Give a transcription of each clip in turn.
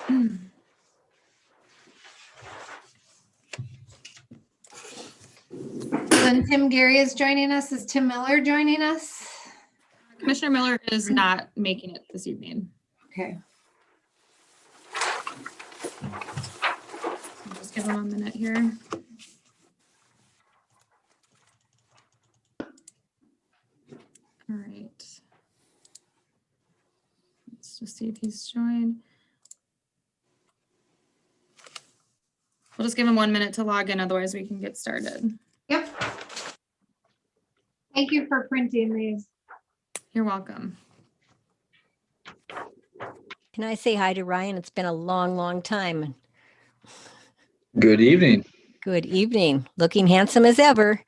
Then Tim Gary is joining us. Is Tim Miller joining us? Commissioner Miller is not making it this evening. Okay. I'll just give him a minute here. All right. Let's just see if he's joined. We'll just give him 1 minute to log in, otherwise we can get started. Yep. Thank you for printing these. You're welcome. Can I say hi to Ryan? It's been a long, long time. Good evening. Good evening. Looking handsome as ever.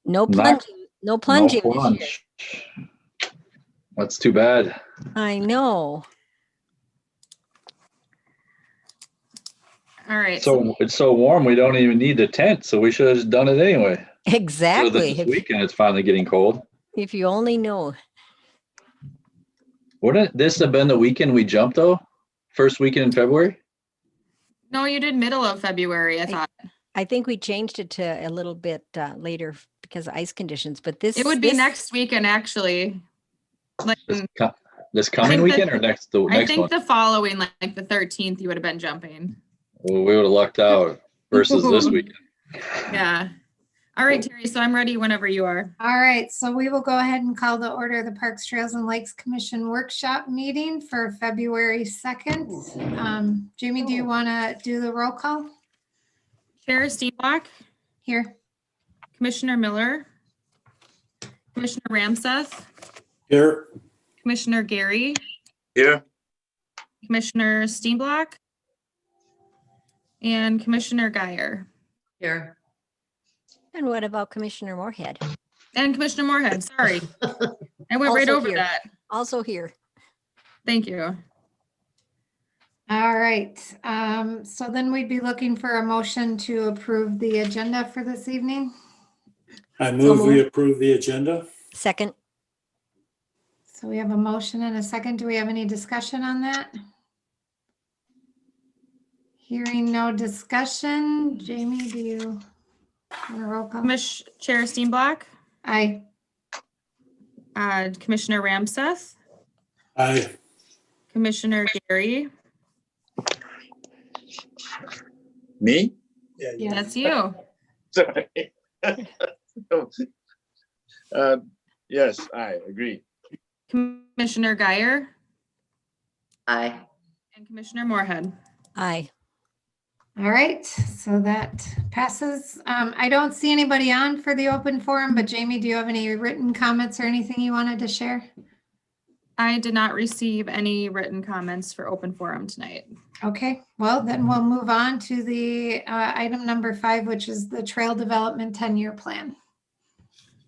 No plunging. No plunging No this year. plunge. That's too bad. I know. All right. So it's so warm, we don't even need the tent, so we should have just done it anyway. Other than Exactly. this weekend, it's finally getting cold. If you only know. Wouldn't this have been the weekend we jumped though? First weekend in February? No, you did middle of February, I thought. I think we changed it to a little bit later because of ice conditions, but this It would be this- next weekend, actually. Like, This coming think weekend or next I next think one? the following, like the 13th, you would have been jumping. Well, we would have lucked out versus this weekend. Yeah. All right, Terry, so I'm ready whenever you are. All right, so we will go ahead and call the order of the Parks, Trails, and Lakes Commission Workshop meeting for February 2nd. Jamie, do you want to do the roll call? Chair Steenbach, Here. Commissioner Miller, Commissioner Ramseth, Here. Commissioner Gary, Here. Commissioner Steenbach, and Commissioner Geyer. Here. And what about Commissioner Moorhead? And Commissioner Moorhead, sorry. I went right Also over here. that. Also here. Thank you. All right, so then we'd be looking for a motion to approve the agenda for this evening. I move we moved. approve the agenda. Second. So we have a motion and a second. Do we have any discussion on that? Hearing no discussion. Jamie, do you want a roll call? Chair Steenbach, Aye. Commissioner Ramseth, Aye. Commissioner Gary, Me? Yes. that's you. Sorry. Yes, I agree. Commissioner Geyer, Aye. and Commissioner Moorhead. Aye. All right, so that passes. I don't see anybody on for the open forum, but Jamie, do you have any written comments or anything you wanted to share? I did not receive any written comments for open forum tonight. Okay, well, then we'll move on to the item number 5, which is the Trail Development 10-year plan.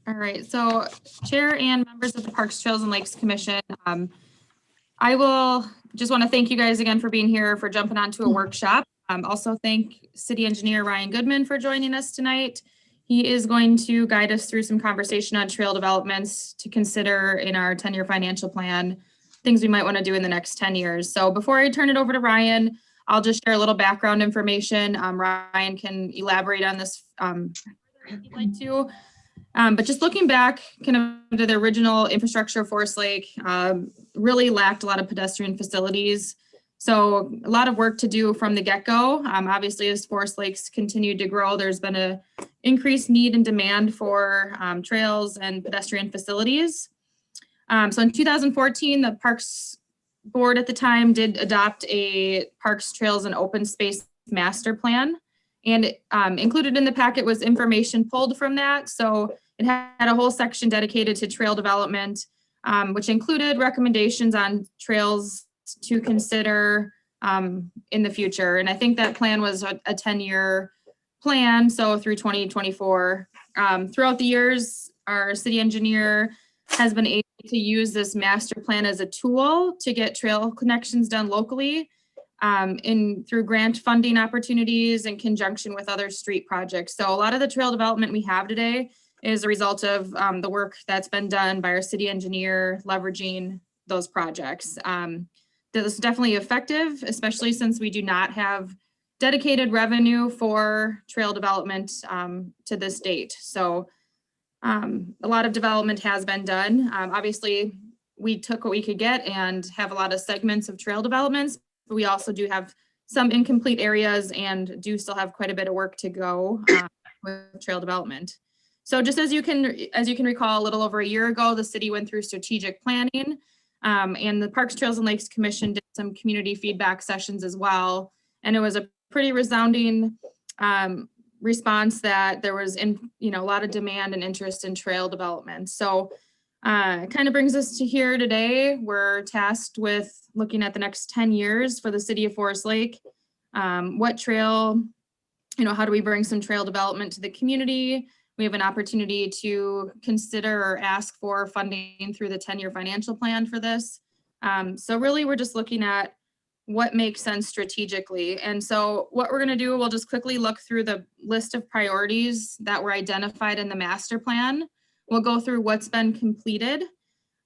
All right, so Chair and members of the Parks, Trails, and Lakes Commission, I will just want to thank you guys again for being here, for jumping onto a workshop. Also thank City Engineer Ryan Goodman for joining us tonight. He is going to guide us through some conversation on trail developments to consider in our 10-year financial plan, things we might want to do in the next 10 years. So before I turn it over to Ryan, I'll just share a little background information. Ryan can elaborate on this if you'd like to. But just looking back kind of to the original infrastructure of Forest Lake, really lacked a lot of pedestrian facilities. So a lot of work to do from the get-go. Obviously, as Forest Lakes continued to grow, there's been a increased need and demand for trails and pedestrian facilities. So in 2014, the Parks Board at the time did adopt a Parks, Trails, and Open Space Master Plan. And included in the packet was information pulled from that. So it had a whole section dedicated to trail development, which included recommendations on trails to consider in the future. And I think that plan was a 10-year plan, so through 2024. Throughout the years, our city engineer has been able to use this master plan as a tool to get trail connections done locally through grant funding opportunities in conjunction with other street projects. So a lot of the trail development we have today is a result of the work that's been done by our city engineer leveraging those projects. this is definitely effective, especially since we do not have dedicated revenue for trail development to this date. So a lot of development has been done. Obviously, we took what we could get and have a lot of segments of trail developments, but we also do have some incomplete areas and do still have quite a bit of work to go with trail development. So just as you can recall, a little over a year ago, the city went through strategic planning, and the Parks, Trails, and Lakes Commission did some community feedback sessions as well. And it was a pretty resounding response that there was a lot of demand and interest in trail development. So kind of brings us to here today. We're tasked with looking at the next 10 years for the city of Forest Lake. What trail, how do we bring some trail development to the community? We have an opportunity to consider or ask for funding through the 10-year financial plan for this. So really, we're just looking at what makes sense strategically. And so what we're going to do, we'll just quickly look through the list of priorities that were identified in the master plan. We'll go through what's been completed,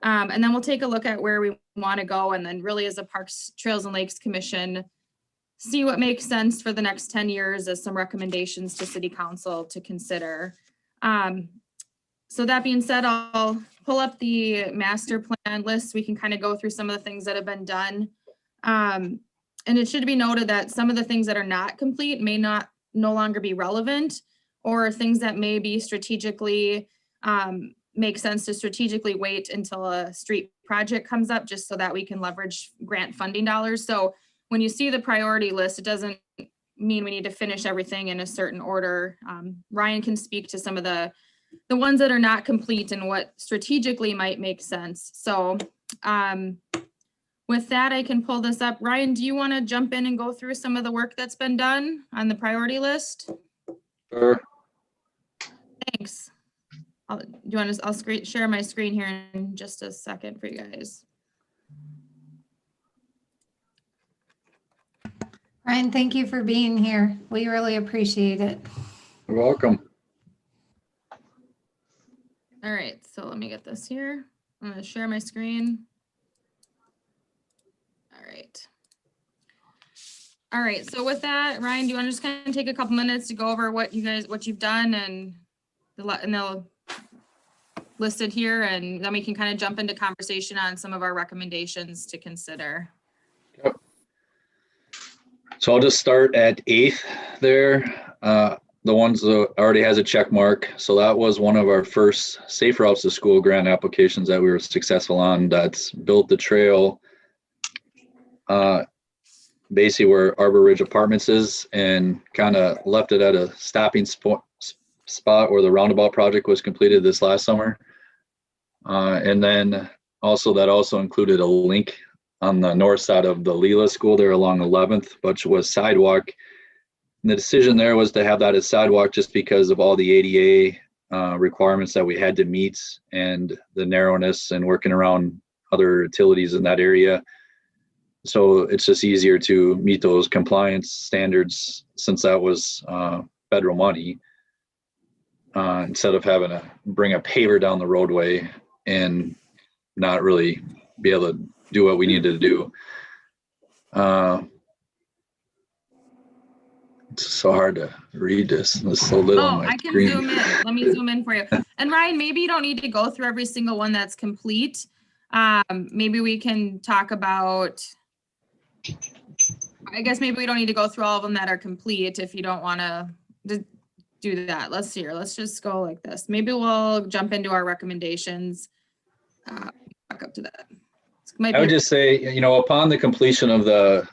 and then we'll take a look at where we want to go. And then really, as a Parks, Trails, and Lakes Commission, see what makes sense for the next 10 years as some recommendations to City Council to consider. So that being said, I'll pull up the master plan list. We can kind of go through some of the things that have been done. And it should be noted that some of the things that are not complete may no longer be relevant, or things that may be strategically make sense to strategically wait until a street project comes up, just so that we can leverage grant funding dollars. So when you see the priority list, it doesn't mean we need to finish everything in a certain order. Ryan can speak to some of the ones that are not complete and what strategically might make sense. So with that, I can pull this up. Ryan, do you want to jump in and go through some of the work that's been done on the priority list? Sure. Thanks. I'll share my screen here in just a second for you guys. Ryan, thank you for being here. We really appreciate it. You're welcome. All right, so let me get this here. I'm going to share my screen. All right, so with that, Ryan, do you want to just kind of take a couple minutes to go over what you've done and they'll listed here, and then we can kind of jump into conversation on some of our recommendations to consider. Yep. So I'll just start at 8th there. The ones that already has a check mark. So that was one of our first Safe Routes to School grant applications that we were successful on. That's built the trail basically where Arbor Ridge Apartments is, and kind of left it at a stopping spot where the roundabout project was completed this last summer. And then also that also included a link on the north side of the Leela School there along 11th, which was sidewalk. And the decision there was to have that as sidewalk just because of all the ADA requirements that we had to meet and the narrowness and working around other utilities in that area. So it's just easier to meet those compliance standards since that was federal money, instead of having to bring a paver down the roadway and not really be able to do what we needed to do. It's so hard to read this. There's so little on my I can screen. zoom in. Let me zoom in for you. And Ryan, maybe you don't need to go through every single one that's complete. Maybe we can talk about, I guess maybe we don't need to go through all of them that are complete if you don't want to do that. Let's just go like this. Maybe we'll jump into our recommendations. Back up to that. I would just say, upon the completion of the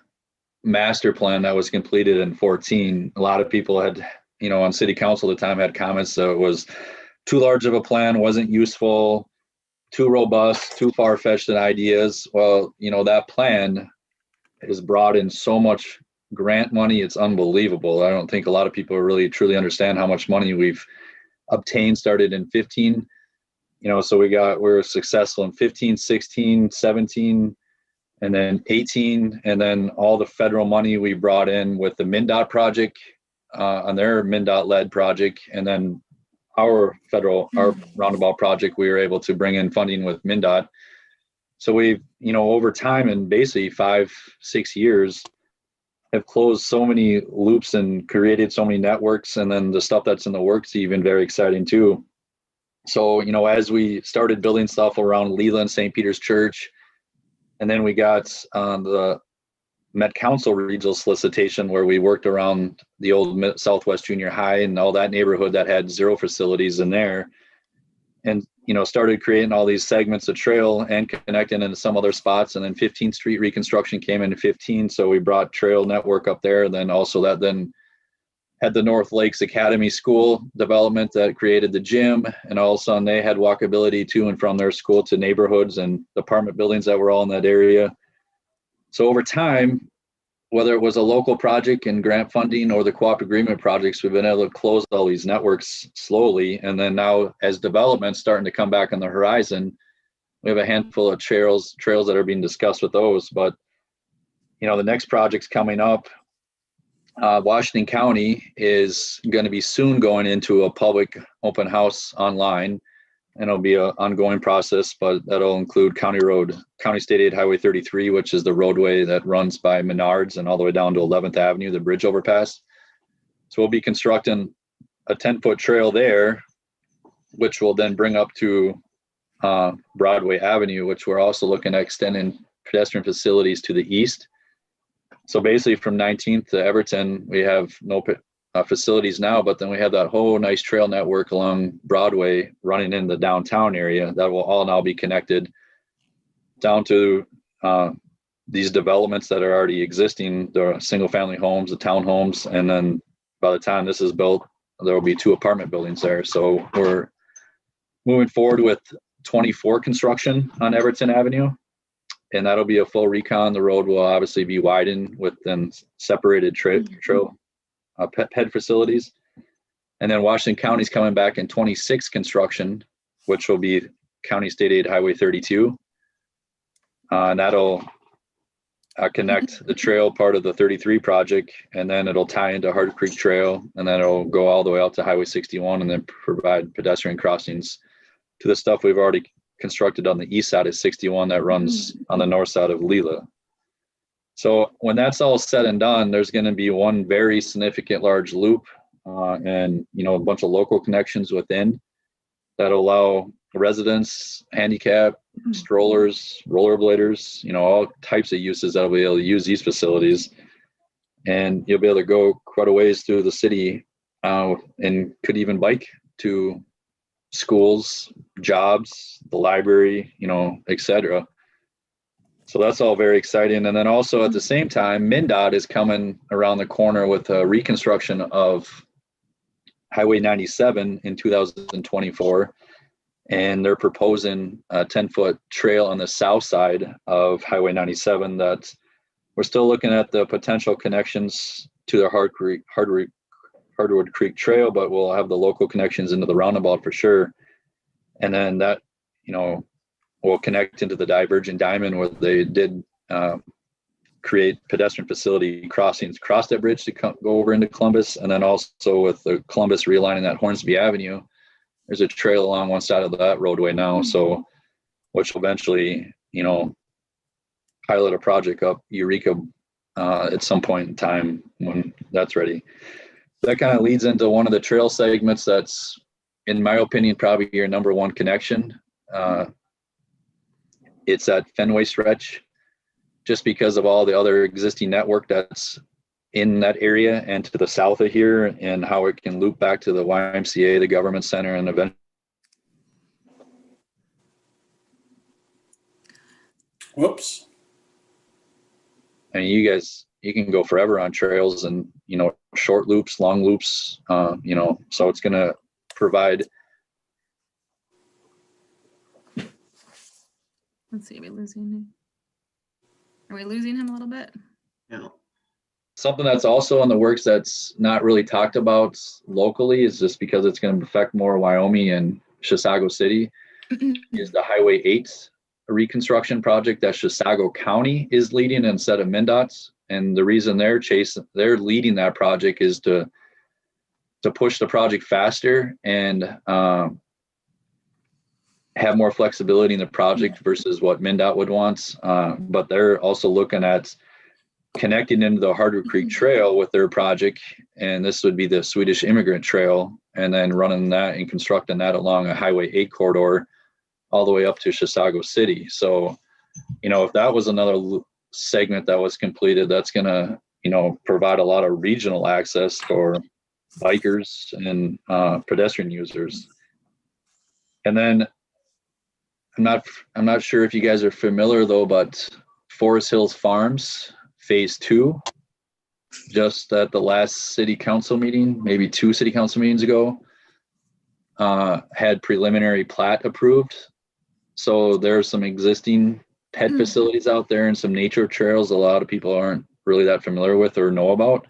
master plan that was completed in 2014, a lot of people had, on city council at the time had comments that it was too large of a plan, wasn't useful, too robust, too far-fetched in ideas. Well, that plan has brought in so much grant money, it's unbelievable. I don't think a lot of people really truly understand how much money we've obtained, started in 2015. So we were successful in 15, 16, 17, and then 2018, and then all the federal money we brought in with the MnDOT project on their MnDOT-led project, and then our roundabout project, we were able to bring in funding with MnDOT. So we've, over time and basically 5-6 years have closed so many loops and created so many networks. And then the stuff that's in the works, even very exciting too. So, as we started building stuff around Leland, St. Peter's Church, and then we got the Met Council regional solicitation where we worked around the old Southwest Junior High and all that neighborhood that had 0 facilities in there. And, started creating all these segments of trail and connecting into some other spots. And then 15th Street reconstruction came into 15. So we brought trail network up there. And then also that then had the North Lakes Academy School development that created the gym. And all of a sudden they had walkability to and from their school to neighborhoods and apartment buildings that were all in that area. So over time, whether it was a local project and grant funding or the co-op agreement projects, we've been able to close all these networks slowly. And then now as development's starting to come back on the horizon, we have a handful of trails that are being discussed with those. But, the next project's coming up. Washington County is going to be soon going into a public open house online. And it'll be an ongoing process, but that'll include County State Aid Highway 33, which is the roadway that runs by Menards and all the way down to 11th Avenue, the bridge overpass. So we'll be constructing a 10-foot trail there, which will then bring up to Broadway Avenue, which we're also looking at extending pedestrian facilities to the east. So basically from 19th to Everton, we have no facilities now, but then we have that whole nice trail network along Broadway running in the downtown area that will all now be connected down to these developments that are already existing, the single family homes, the townhomes. And then by the time this is built, there will be 2 apartment buildings there. So we're moving forward with 24 construction on Everton Avenue. And that'll be a full recon. The road will obviously be widened with then separated trail ped facilities. And then Washington County's coming back in 26 construction, which will be County State Aid Highway 32. And that'll connect the trail part of the 33 project, and then it'll tie into Hard Creek Trail, and then it'll go all the way out to Highway 61 and then provide pedestrian crossings to the stuff we've already constructed on the east side of 61 that runs on the north side of Leela. So when that's all said and done, there's going to be one very significant large loop and, a bunch of local connections within that allow residents, handicap, strollers, rollerbladers, all types of uses that will be able to use these facilities. And you'll be able to go quite a ways through the city and could even bike to schools, jobs, the library, etc. So that's all very exciting. And then also at the same time, MnDOT is coming around the corner with a reconstruction of Highway 97 in 2024. And they're proposing a 10-foot trail on the south side of Highway 97 that we're still looking at the potential connections to the Hardwood Creek Trail, but we'll have the local connections into the roundabout for sure. And then that, will connect into the Divergent Diamond where they did create pedestrian facility crossings across that bridge to go over into Columbus. And then also with the Columbus realigning that Hornsby Avenue, there's a trail along one side of that roadway now. So, which will eventually, pilot a project up Eureka at some point in time when that's ready. That kind of leads into one of the trail segments that's, in my opinion, probably your number one connection. It's that Fenway stretch, just because of all the other existing network that's in that area and to the south of here, and how it can loop back to the YMCA, the government center, and eventually. Whoops. I mean, you can go forever on trails and, short loops, long loops, so it's going to provide. Let's see, are we losing him a little bit? No. Something that's also in the works that's not really talked about locally is just because it's going to affect more Wyoming and Chisago City is the Highway 8 reconstruction project that Chisago County is leading instead of MnDOT's. And the reason they're leading that project is to push the project faster and have more flexibility in the project versus what MnDOT would want. But they're also looking at connecting into the Hardwood Creek Trail with their project. And this would be the Swedish Immigrant Trail, and then running that and constructing that along a Highway 8 corridor all the way up to Chisago City. So, if that was another segment that was completed, that's going to, provide a lot of regional access for bikers and pedestrian users. And then I'm not sure if you guys are familiar though, but Forest Hills Farms Phase 2, just at the last city council meeting, maybe 2 city council meetings ago, had preliminary plat approved. So there's some existing pet facilities out there and some nature trails a lot of people aren't really that familiar with or know about.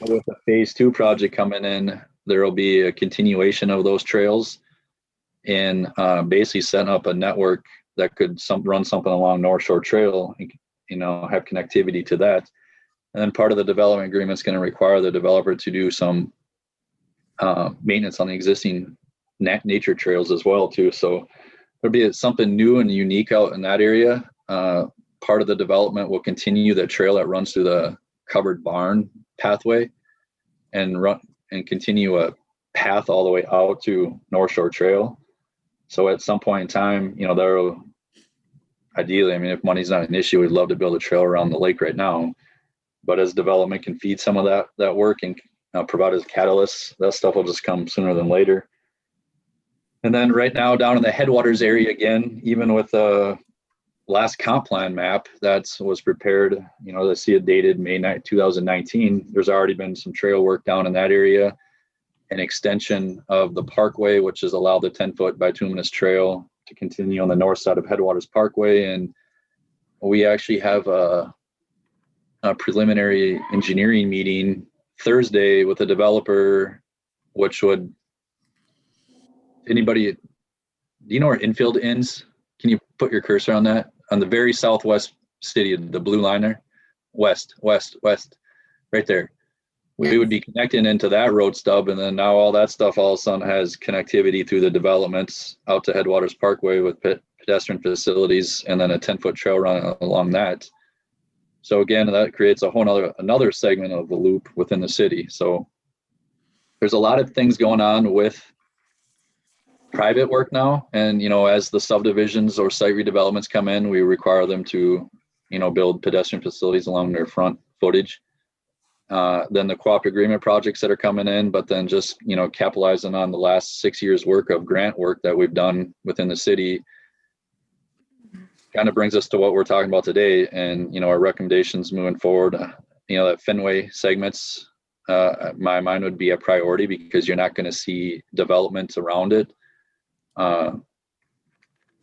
But with the Phase 2 project coming in, there will be a continuation of those trails and basically setting up a network that could run something along North Shore Trail, have connectivity to that. And then part of the development agreement is going to require the developer to do some maintenance on the existing nature trails as well too. So there'll be something new and unique out in that area. Part of the development will continue the trail that runs through the covered barn pathway and continue a path all the way out to North Shore Trail. So at some point in time, there ideally, if money's not an issue, we'd love to build a trail around the lake right now. But as development can feed some of that work and provide as catalysts, that stuff will just come sooner than later. And then right now down in the headwaters area again, even with the last comp plan map that was prepared, to see it dated May 9, 2019, there's already been some trail work down in that area. An extension of the parkway, which has allowed the 10-foot bituminous trail to continue on the north side of Headwaters Parkway. And we actually have a preliminary engineering meeting Thursday with a developer, which would, do you know where Infield ends? Can you put your cursor on that? On the very southwest city, the blue line there? West, right there. We would be connecting into that road stub, and then now all that stuff all of a sudden has connectivity through the developments out to Headwaters Parkway with pedestrian facilities, and then a 10-foot trail run along that. So again, that creates a whole another segment of the loop within the city. So there's a lot of things going on with private work now, and as the subdivisions or site redevelopments come in, we require them to build pedestrian facilities along their front footage. Then the co-op agreement projects that are coming in, but then just, capitalizing on the last 6 years work of grant work that we've done within the city kind of brings us to what we're talking about today. And, our recommendations moving forward, that Fenway segments, my mind would be a priority because you're not going to see development around it.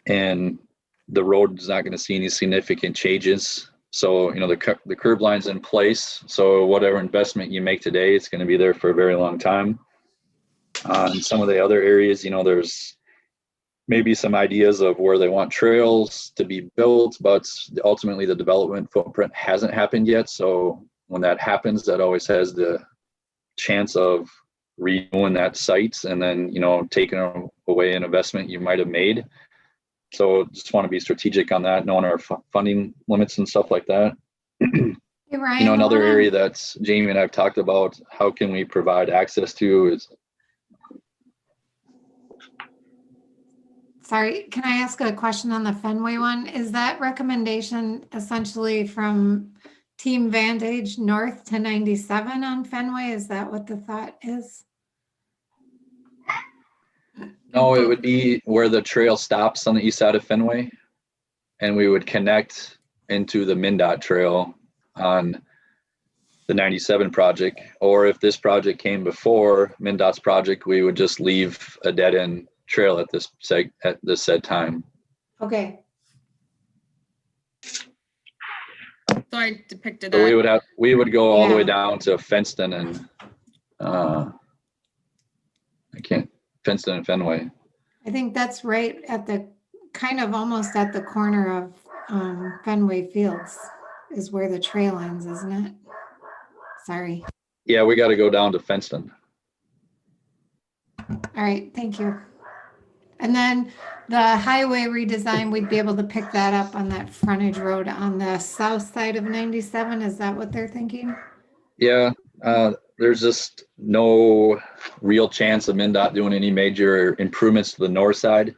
And the road is not going to see any significant changes. So, the curb line's in place. So whatever investment you make today, it's going to be there for a very long time. In some of the other areas, there's maybe some ideas of where they want trails to be built, but ultimately the development footprint hasn't happened yet. So when that happens, that always has the chance of renewing that site and then, taking away an investment you might have made. So just want to be strategic on that, knowing our funding limits and stuff like that. Hey, Ryan, Another area that's Jamie and I've talked about, how can we provide access to is. Sorry, can I ask a question on the Fenway one? Is that recommendation essentially from Team Vantage north to 97 on Fenway? Is that what the thought is? No, it would be where the trail stops on the east side of Fenway, and we would connect into the MnDOT trail on the 97 project. Or if this project came before MnDOT's project, we would just leave a dead end trail at this said time. Okay. So I depicted So that. we would go all the way Yeah. down to Fenston and Fenston and Fenway. I think that's right at the kind of almost at the corner of Fenway Fields is where the trail ends, isn't it? Sorry. Yeah, we got to go down to Fenston. All right. Thank you. And then the highway redesign, we'd be able to pick that up on that frontage road on the south side of 97. Is that what they're thinking? Yeah, there's just no real chance of MnDOT doing any major improvements to the north side.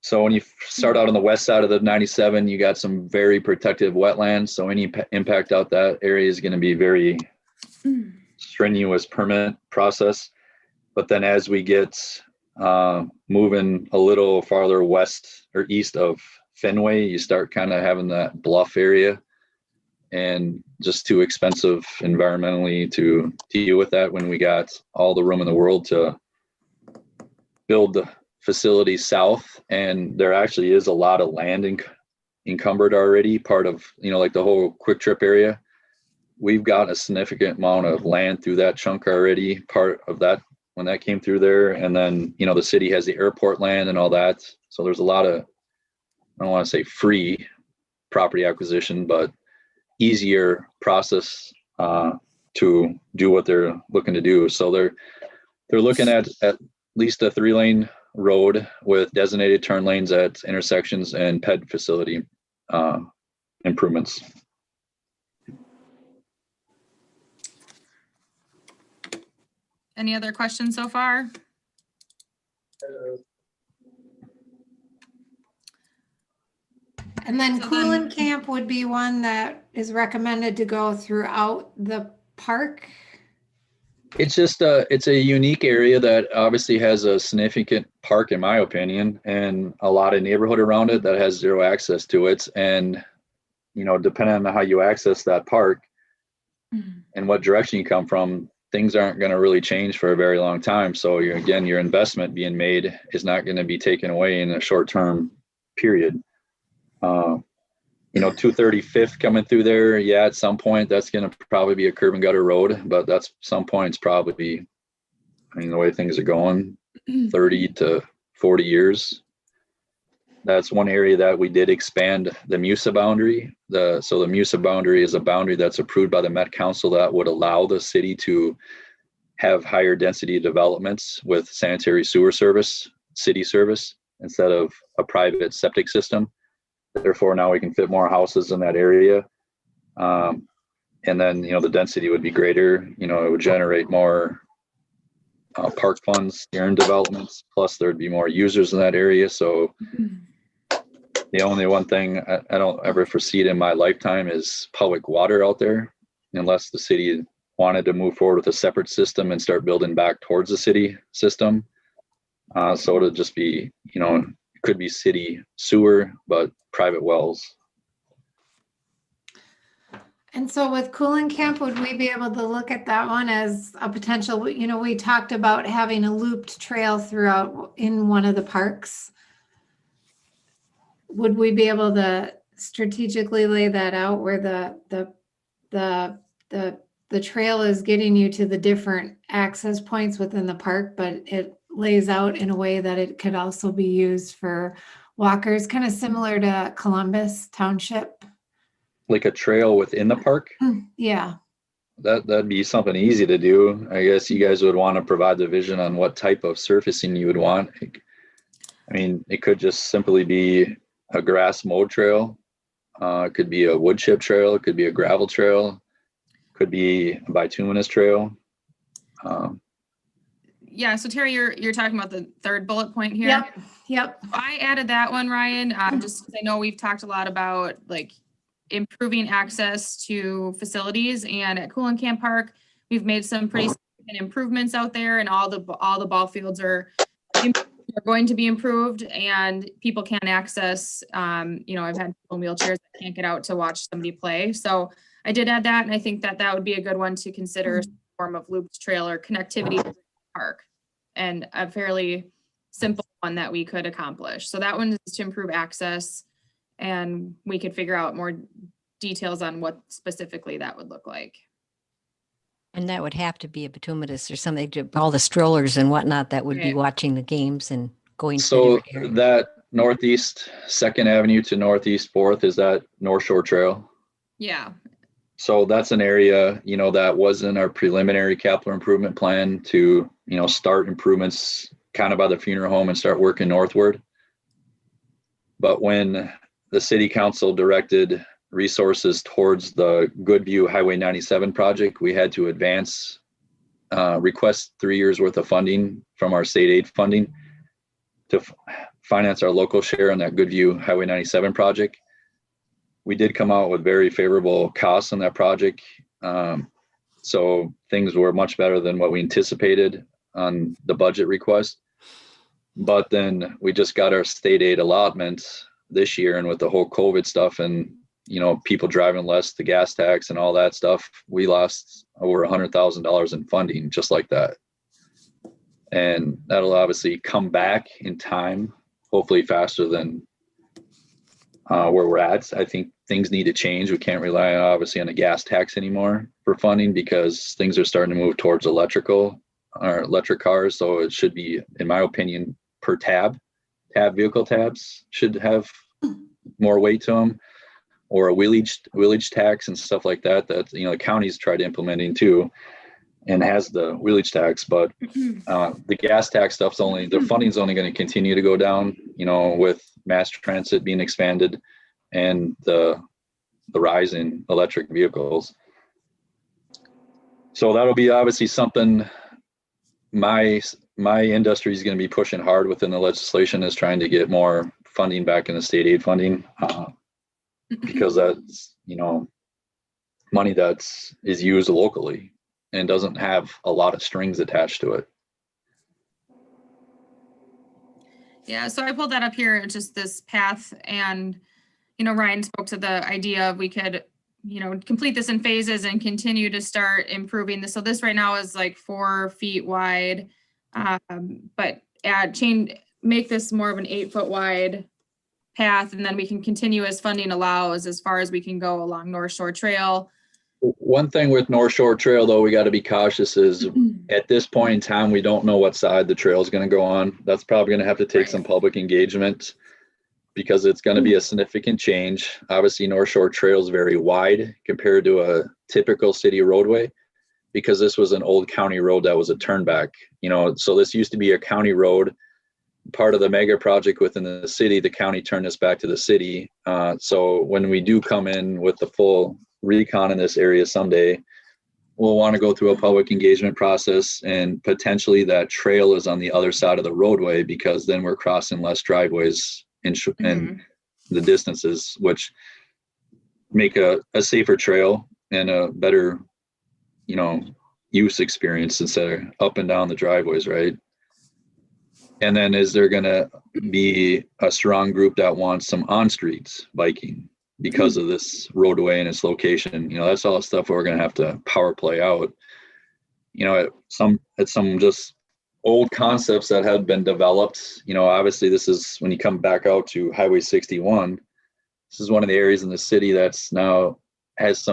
So when you start out on the west side of the 97, you got some very protective wetlands. So any impact out that area is going to be very strenuous permit process. But then as we get moving a little farther west or east of Fenway, you start kind of having that bluff area, and just too expensive environmentally to deal with that when we got all the room in the world to build the facility south. And there actually is a lot of land encumbered already, part of, like the whole Quick Trip area. We've got a significant amount of land through that chunk already, part of that when that came through there. And then, the city has the airport land and all that. So there's a lot of, I don't want to say free property acquisition, but easier process to do what they're looking to do. So they're looking at least a 3-lane road with designated turn lanes at intersections and ped facility improvements. Any other questions so far? And then So Cooling then- Camp would be one that is recommended to go throughout the park. It's just it's a unique area that obviously has a significant park, in my opinion, and a lot of neighborhood around it that has zero access to it. And, depending on how you access that park and what direction you come from, things aren't going to really change for a very long time. So your investment being made is not going to be taken away in a short-term period. 235th coming through there. Yeah, at some point that's going to probably be a curb and gutter road, but that's some points probably, the way things are going, 30 to 40 years. That's one area that we did expand the MUSA boundary. So the MUSA boundary is a boundary that's approved by the Met Council that would allow the city to have higher density developments with sanitary sewer service, city service, instead of a private septic system. Therefore, now we can fit more houses in that area. And then, the density would be greater. It would generate more park funds during developments. Plus, there'd be more users in that area. So the only one thing I don't ever foresee it in my lifetime is public water out there, unless the city wanted to move forward with a separate system and start building back towards the city system. So it'll just be, it could be city sewer, but private wells. And so with Cooling Camp, would we be able to look at that one as a potential, we talked about having a looped trail throughout in one of the parks. Would we be able to strategically lay that out where the trail is getting you to the different access points within the park, but it lays out in a way that it could also be used for walkers, kind of similar to Columbus Township? Like a trail within the park? Yeah. That'd be something easy to do. I guess you guys would want to provide the vision on what type of surfacing you would want. It could just simply be a grass mowed trail. It could be a wood chip trail. It could be a gravel trail. Could be a bituminous trail. Yeah, so Terry, you're talking about the third bullet point here. Yep. I added that one, Ryan, just because I know we've talked a lot about like improving access to facilities, and at Cooling Camp Park, we've made some pretty significant improvements out there, and all the ball fields are going to be improved, and people can access. I've had people in wheelchairs that can't get out to watch somebody play, so I did add that, and I think that would be a good one to consider, some form of looped trail or connectivity to the park, and a fairly simple one that we could accomplish. So that one is to improve access, and we could figure out more details on what specifically that would look like. And that would have to be a bituminous or something, to all the strollers and whatnot that would be Right. watching the games and going to So different areas. that northeast 2nd Avenue to northeast 4th is that North Shore Trail. Yeah. So that's an area, that was in our preliminary capital improvement plan to, start improvements kind of by the funeral home and start working northward. But when the city council directed resources towards the Goodview Highway 97 project, we had to request 3 years worth of funding from our state aid funding to finance our local share on that Goodview Highway 97 project. We did come out with very favorable costs on that project. So things were much better than what we anticipated on the budget request. But then we just got our state aid allotments this year, and with the whole COVID stuff and, people driving less, the gas tax and all that stuff, we lost over $100,000 in funding just like that. And that'll obviously come back in time, hopefully faster than where we're at. I think things need to change. We can't rely obviously on the gas tax anymore for funding, because things are starting to move towards electric cars. So it should be, in my opinion, per tab vehicle tabs should have more weight to them, or a wheelage tax and stuff like that the counties tried implementing too, and has the wheelage tax. But the gas tax stuff's the funding's only going to continue to go down, with mass transit being expanded and the rise in electric vehicles. So that'll be obviously something my industry is going to be pushing hard within the legislation, is trying to get more funding back in the state aid funding, because that's, money that is used locally and doesn't have a lot of strings attached to it. Yeah, so I pulled that up here, just this path, and, Ryan spoke to the idea of we could, complete this in phases and continue to start improving this. So this right now is like 4 feet wide, but make this more of an 8-foot wide path, and then we can continue as funding allows as far as we can go along North Shore Trail. One thing with North Shore Trail, though, we got to be cautious is at this point in time, we don't know what side the trail is going to go on. That's probably going to have to take some public engagement, because it's going to be a significant change. Obviously, North Shore Trail is very wide compared to a typical city roadway, because this was an old county road that was a turnback. So this used to be a county road, part of the mega project within the city. The county turned this back to the city. So when we do come in with the full recon in this area someday, we'll want to go through a public engagement process, and potentially that trail is on the other side of the roadway, because then we're crossing less driveways and the distances, which make a safer trail and a better, use experience instead of up and down the driveways, right? And then is there going to be a strong group that wants some on-street biking because of this roadway and its location? That's all the stuff we're going to have to power play out. At some just old concepts that had been developed. Obviously this is when you come back out to Highway 61. This is one of the areas in the city that's now has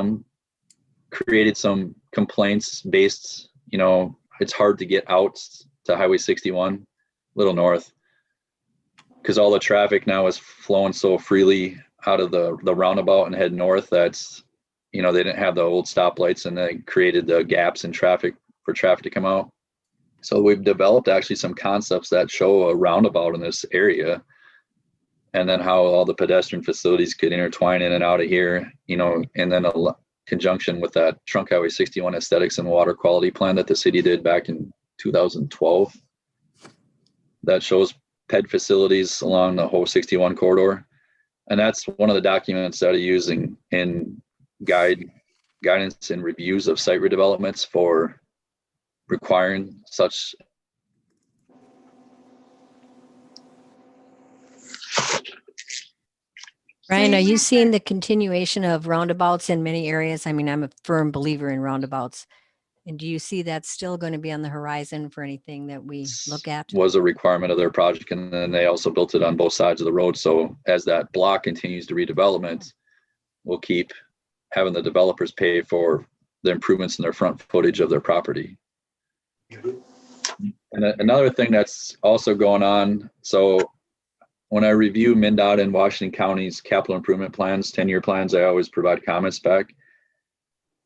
created some complaints based, it's hard to get out to Highway 61, little north, because all the traffic now is flowing so freely out of the roundabout and head north. That's, they didn't have the old stoplights, and they created the gaps in traffic for traffic to come out. So we've developed actually some concepts that show a roundabout in this area, and then how all the pedestrian facilities could intertwine in and out of here, and then a conjunction with that Trunk Highway 61 aesthetics and water quality plan that the city did back in 2012. That shows PED facilities along the whole 61 corridor. And that's one of the documents that are using in guidance and reviews of site redevelopments for requiring such. Ryan, are you seeing the continuation of roundabouts in many areas? I mean, I'm a firm believer in roundabouts. And do you see that still going to be on the horizon for anything that we look at? Was a requirement of their project, and then they also built it on both sides of the road. So as that block continues to redevelopment, we'll keep having the developers pay for the improvements in their front footage of their property. And another thing that's also going on, so when I review MnDOT and Washington County's capital improvement plans, 10-year plans, I always provide comments back.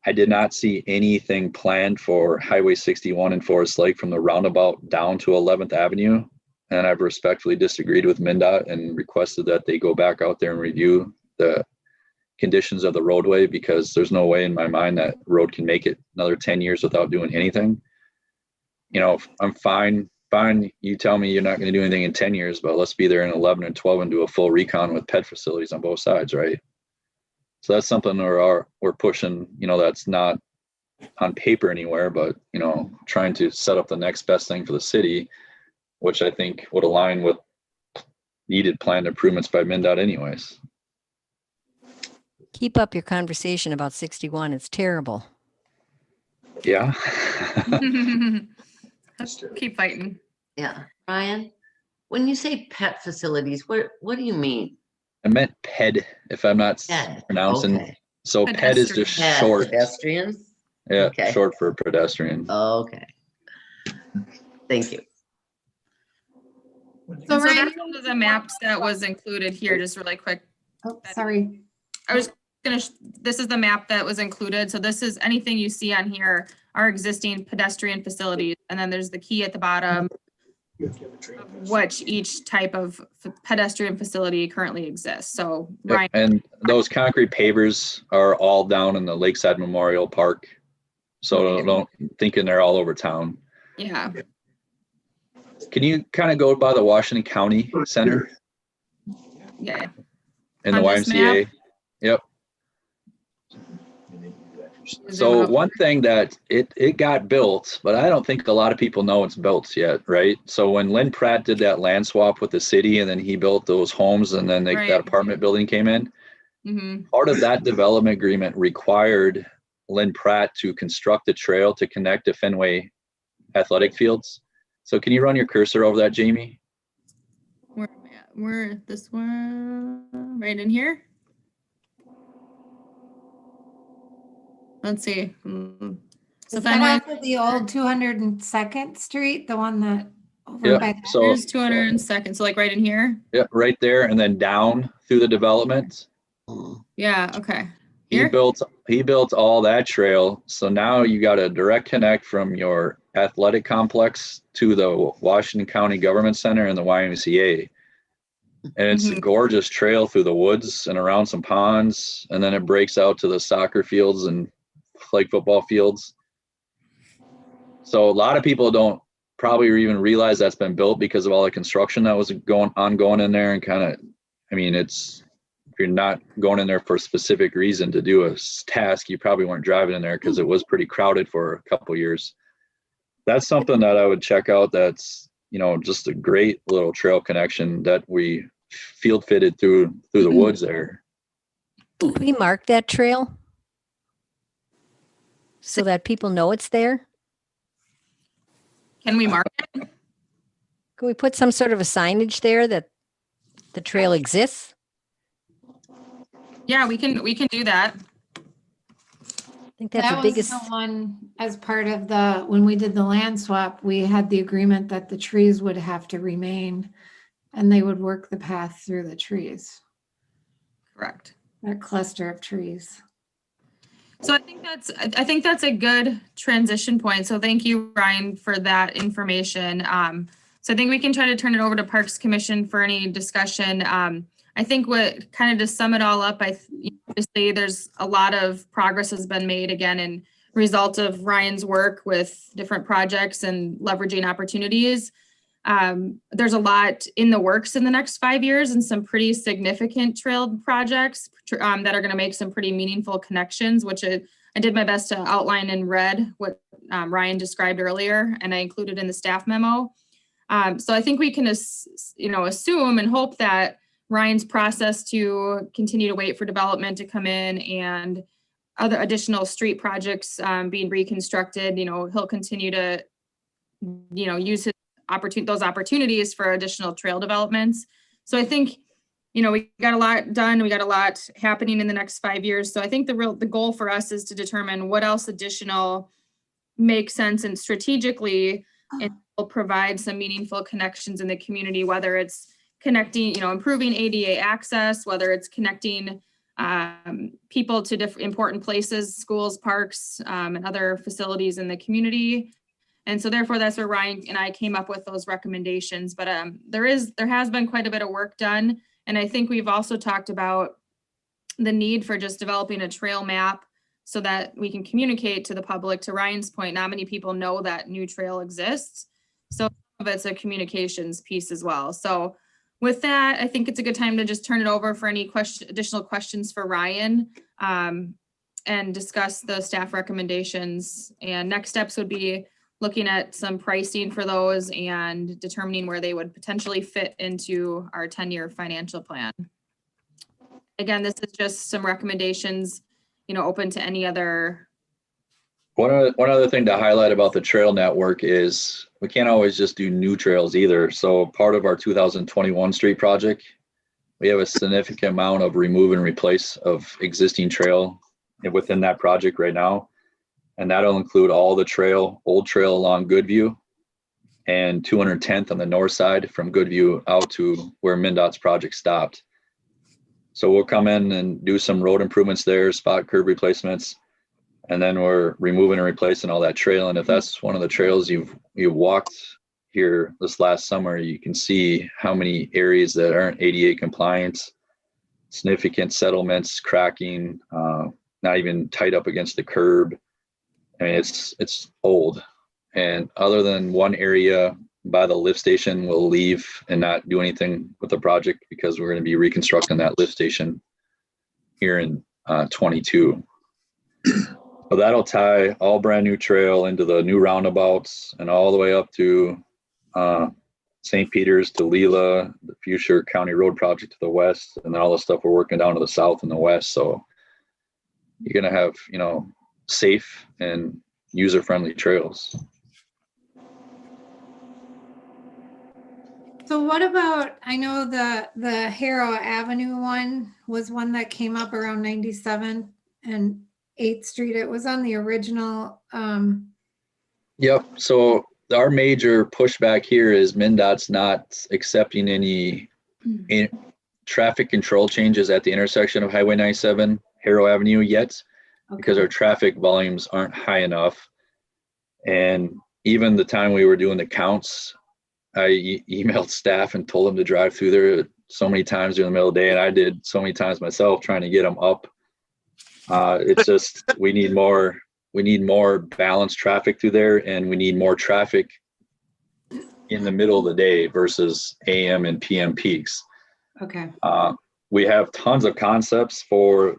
I did not see anything planned for Highway 61 in Forest Lake from the roundabout down to 11th Avenue. And I've respectfully disagreed with MnDOT and requested that they go back out there and review the conditions of the roadway, because there's no way in my mind that road can make it another 10 years without doing anything. You know, I'm fine. You tell me you're not going to do anything in 10 years, but let's be there in 11 and 12 and do a full recon with ped facilities on both sides, right? So that's something we're pushing, you know, that's not on paper anywhere, but, you know, trying to set up the next best thing for the city, which I think would align with needed planned improvements by MnDOT anyways. Keep up your conversation about 61. It's terrible. Yeah. Keep fighting. Yeah. Ryan, when you say pet facilities, what do you mean? I meant ped, if I'm not Ped. pronouncing. Okay. So ped is just Pet, short. pedestrians? Yeah, Okay. short for pedestrian. Okay. Thank you. So So Ryan, that's one of the maps that was included here, just really quick. oh, sorry. I was this is the map that was included. So this is anything you see on here are existing pedestrian facilities. And then there's the key at the bottom, of which each type of pedestrian facility currently exists. So Yep, Ryan, and those concrete pavers are all down in the Lakeside Memorial Park. So don't thinking they're all over town. yeah, Can you kind of go by the Washington County Center yeah. in the On this YMCA? Yep. So one thing that it got built, but I don't think a lot of people know it's built yet, right? So when Lynn Pratt did that land swap with the city and then he built those homes and then Right. that apartment building came in, Mhm. part of that development agreement required Lynn Pratt to construct a trail to connect to Fenway athletic fields. So can you run your cursor over that, Jamie? Where am I at? Where this one right in here? Let's see. So Is that Fenway, off of the old 202nd Street, the one that over Yeah, by? so here's 202nd. So like right in here. yeah, right there and then down through the development. Yeah. Okay. He Here. built all that trail. So now you got a direct connect from your athletic complex to the Washington County Government Center and the YMCA. And it's a Mhm. gorgeous trail through the woods and around some ponds. And then it breaks out to the soccer fields and flag football fields. So a lot of people don't probably even realize that's been built because of all the construction that was ongoing in there. And kind of, I mean, if you're not going in there for a specific reason to do a task, you probably weren't driving in there because it was pretty crowded for a couple years. That's something that I would check out. That's, you know, just a great little trail connection that we field fitted through the woods there. Can we mark that trail so that people know it's there? Can we mark it? Can we put some sort of a signage there that the trail exists? Yeah, we can do that. I think that's That the was biggest. the one as part of when we did the land swap, we had the agreement that the trees would have to remain and they would work the path through the trees, Correct. that cluster of trees. So I think that's a good transition point. So thank you, Ryan, for that information. So I think we can try to turn it over to Parks Commission for any discussion. I think what kind of to sum it all up, obviously there's a lot of progress has been made again in result of Ryan's work with different projects and leveraging opportunities. There's a lot in the works in the next 5 years and some pretty significant trail projects that are going to make some pretty meaningful connections, which I did my best to outline in red what Ryan described earlier, and I included in the staff memo. So I think we can, assume and hope that Ryan's process to continue to wait for development to come in and other additional street projects being reconstructed, he'll continue to, use those opportunities for additional trail developments. So I think, we got a lot done. We got a lot happening in the next 5 years. So I think the goal for us is to determine what else additional makes sense and strategically and will provide some meaningful connections in the community, whether it's connecting, improving ADA access, whether it's connecting people to important places, schools, parks, and other facilities in the community. And so therefore, that's where Ryan and I came up with those recommendations. But there has been quite a bit of work done. And I think we've also talked about the need for just developing a trail map so that we can communicate to the public. To Ryan's point, not many people know that new trail exists. So it's a communications piece as well. So with that, I think it's a good time to just turn it over for any additional questions for Ryan, and discuss the staff recommendations. And next steps would be looking at some pricing for those and determining where they would potentially fit into our 10-year financial plan. Again, this is just some recommendations, open to any other. One other thing to highlight about the trail network is we can't always just do new trails either. So part of our 2021 street project, we have a significant amount of remove and replace of existing trail within that project right now. And that'll include all the old trail along Goodview and 210th on the north side from Goodview out to where MnDOT's project stopped. So we'll come in and do some road improvements there, spot curb replacements, and then we're removing and replacing all that trail. And if that's one of the trails you've walked here this last summer, you can see how many areas that aren't ADA compliant, significant settlements, cracking, not even tight up against the curb. I mean, it's old. And other than one area by the lift station, we'll leave and not do anything with the project because we're going to be reconstructing that lift station here in 22. So that'll tie all brand new trail into the new roundabouts and all the way up to St. Peter's to Leela, the future County Road project to the west, and then all the stuff we're working down to the south and the west. So you're going to have, safe and user-friendly trails. So what about, I know the Harrow Avenue one was one that came up around 97th and 8th Street. It was on the original. Yep. So our major pushback here is MnDOT's not accepting any traffic control changes at the intersection of Highway 97, Harrow Avenue yet, because our traffic volumes aren't high enough. And even the time we were doing the counts, I emailed staff and told them to drive through there so many times during the middle of the day. And I did so many times myself trying to get them up. It's just, we need more balanced traffic through there, and we need more traffic in the middle of the day versus AM and PM peaks. Okay. We have tons of concepts for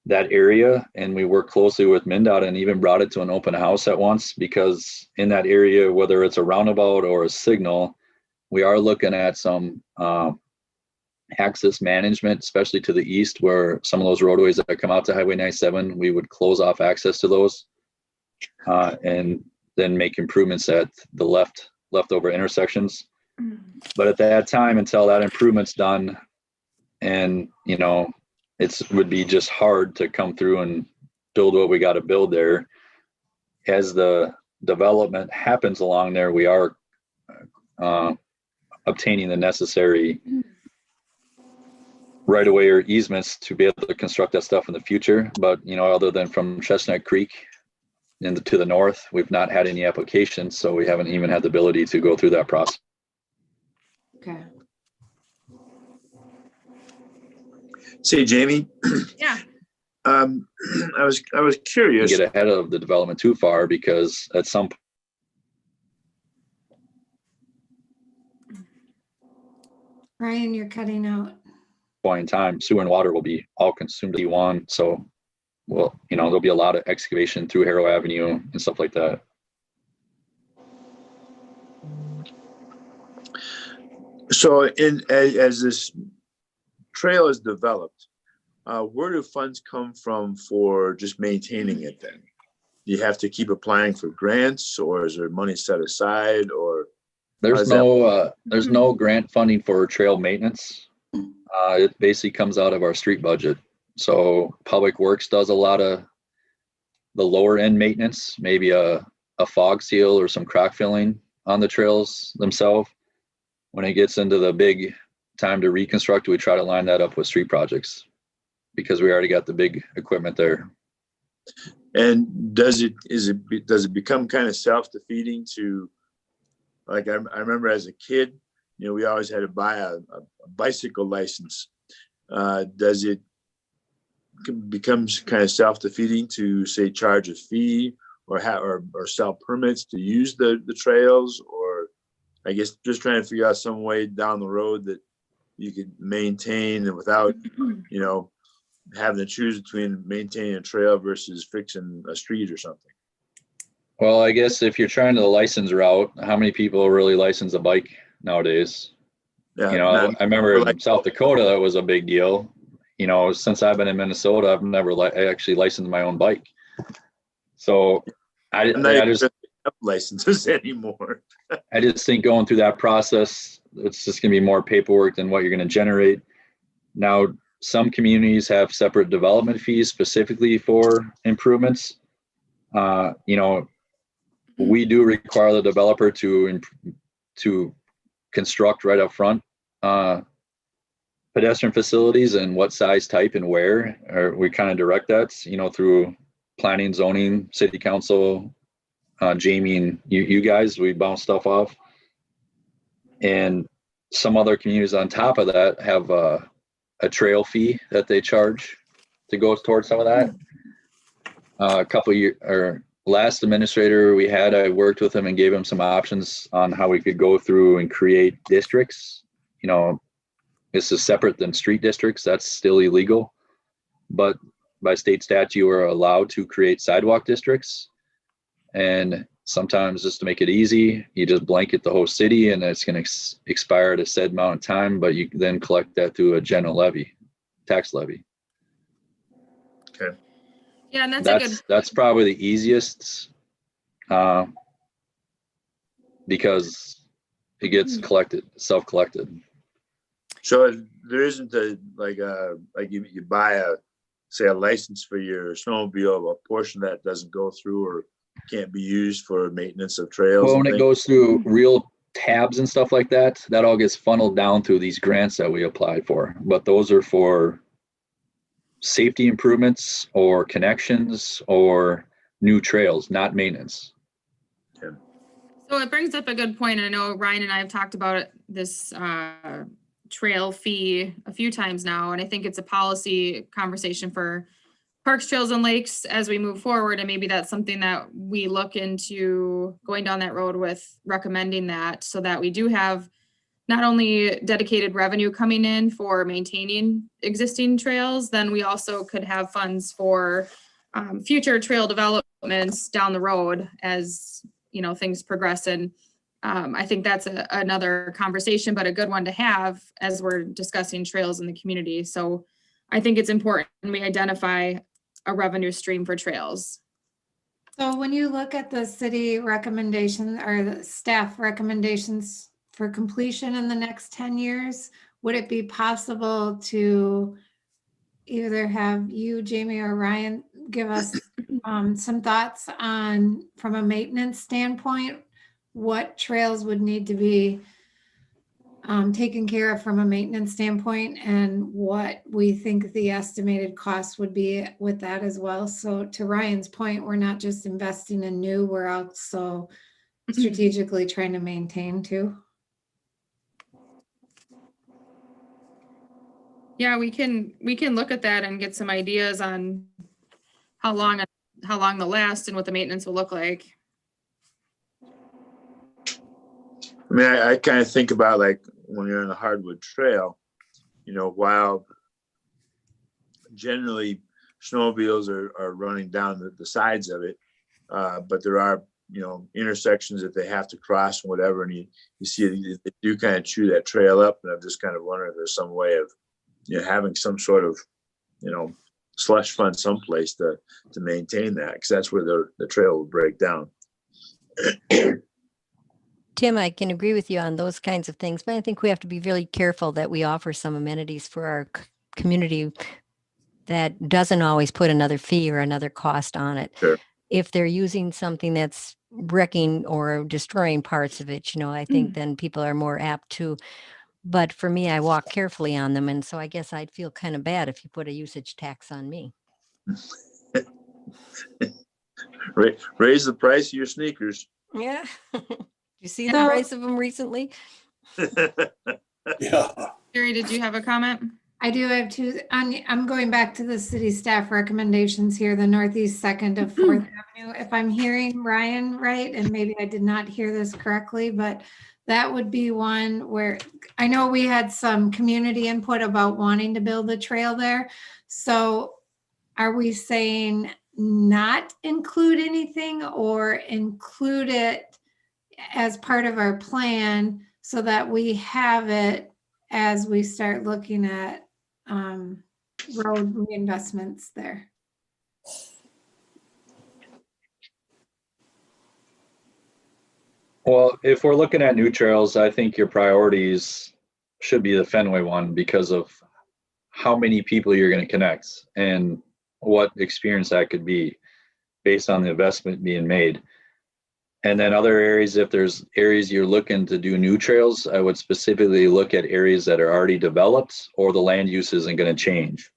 that area, and we work closely with MnDOT and even brought it to an open house at once, because in that area, whether it's a roundabout or a signal, we are looking at some access management, especially to the east, where some of those roadways that come out to Highway 97, we would close off access to those and then make improvements at the leftover intersections. But at that time, until that improvement's done, and it would be just hard to come through and build what we got to build there. As the development happens along there, we are obtaining the necessary right of way or easements to be able to construct that stuff in the future. But other than from Chestnut Creek to the north, we've not had any applications, so we haven't even had the ability to go through that process. Okay. Say, Jamie. Yeah. I was curious. Get ahead of the development too far, because at some Ryan, you're cutting out. point in time, sewer and water will be all consumed to D1. So, there'll be a lot of excavation through Harrow Avenue and stuff like that. So as this trail is developed, where do funds come from for just maintaining it then? Do you have to keep applying for grants, or is there money set aside, or? There's no grant funding for trail maintenance. It basically comes out of our street budget. So Public Works does a lot of the lower end maintenance, maybe a fog seal or some crack filling on the trails themselves. When it gets into the big time to reconstruct, we try to line that up with street projects. because we already got the big equipment there. And does it become kind of self-defeating to, like, I remember as a kid, we always had to buy a bicycle license. Does it becomes kind of self-defeating to, say, charge a fee or sell permits to use the trails? Or I guess just trying to figure out some way down the road that you could maintain and without, having to choose between maintaining a trail versus fixing a street or something. Well, I guess if you're trying to license route, how many people really license a bike nowadays? Yeah, I remember in South Dakota, that was a big deal. Since I've been in Minnesota, I've never actually licensed my own bike. So I just licenses anymore. I just think going through that process, it's just going to be more paperwork than what you're going to generate. Now, some communities have separate development fees specifically for improvements. We do require the developer to construct right up front pedestrian facilities and what size, type, and where. Or we kind of direct that, through planning, zoning, city council, Jamie and you guys. We bounce stuff off, and some other communities on top of that have a trail fee that they charge to go towards some of that. A couple of years, or last administrator we had, I worked with him and gave him some options on how we could go through and create districts. This is separate than street districts. That's still illegal, but by state statute, you are allowed to create sidewalk districts. And sometimes, just to make it easy, you just blanket the whole city, and it's going to expire at a said amount of time, but you then collect that through a general levy, tax levy. Okay. Yeah, and that's probably the easiest, because it gets collected, self-collected. So there isn't like you buy a license for your snowmobile, a portion that doesn't go through or can't be used for maintenance of trails. Well, when it goes through real tabs and stuff like that, that all gets funneled down through these grants that we applied for. But those are for safety improvements or connections or new trails, not maintenance. So it brings up a good point. I know Ryan and I have talked about this trail fee a few times now, and I think it's a policy conversation for parks, trails, and lakes as we move forward. And maybe that's something that we look into going down that road with, recommending that, so that we do have not only dedicated revenue coming in for maintaining existing trails, then we also could have funds for future trail developments down the road as things progress. And I think that's another conversation, but a good one to have as we're discussing trails in the community. So I think it's important we identify a revenue stream for trails. So when you look at the city recommendation or the staff recommendations for completion in the next 10 years, would it be possible to either have you, Jamie, or Ryan give us some thoughts on, from a maintenance standpoint, what trails would need to be taken care of from a maintenance standpoint, and what we think the estimated cost would be with that as well? So to Ryan's point, we're not just investing in new, we're also strategically trying to maintain too. Yeah, we can look at that and get some ideas on how long they'll last and what the maintenance will look like. I mean, I kind of think about, like, when you're on the hardwood trail, while generally snowmobiles are running down the sides of it, but there are, intersections that they have to cross and whatever, and you see they do kind of chew that trail up. And I'm just kind of wondering if there's some way of, having some sort of, slush fund someplace to maintain that, because that's where the trail will break down. Tim, I can agree with you on those kinds of things, but I think we have to be really careful that we offer some amenities for our community that doesn't always put another fee or another cost on it. Sure. If they're using something that's wrecking or destroying parts of it, I think then people are more apt to But for me, I walk carefully on them. And so I guess I'd feel kind of bad if you put a usage tax on me. Raise the price of your sneakers. Yeah. You see the So- price of them recently? Yeah. Jerry, did you have a comment? I do have two, I'm going back to the city staff recommendations here, the northeast second of Fourth Avenue. If I'm hearing Ryan right, and maybe I did not hear this correctly, but that would be one where, I know we had some community input about wanting to build a trail there. So are we saying not include anything or include it as part of our plan so that we have it as we start looking at road reinvestments there? Well, if we're looking at new trails, I think your priorities should be the Fenway one because of how many people you're going to connect and what experience that could be based on the investment being made. And then other areas, if there's areas you're looking to do new trails, I would specifically look at areas that are already developed or the land use isn't going to change.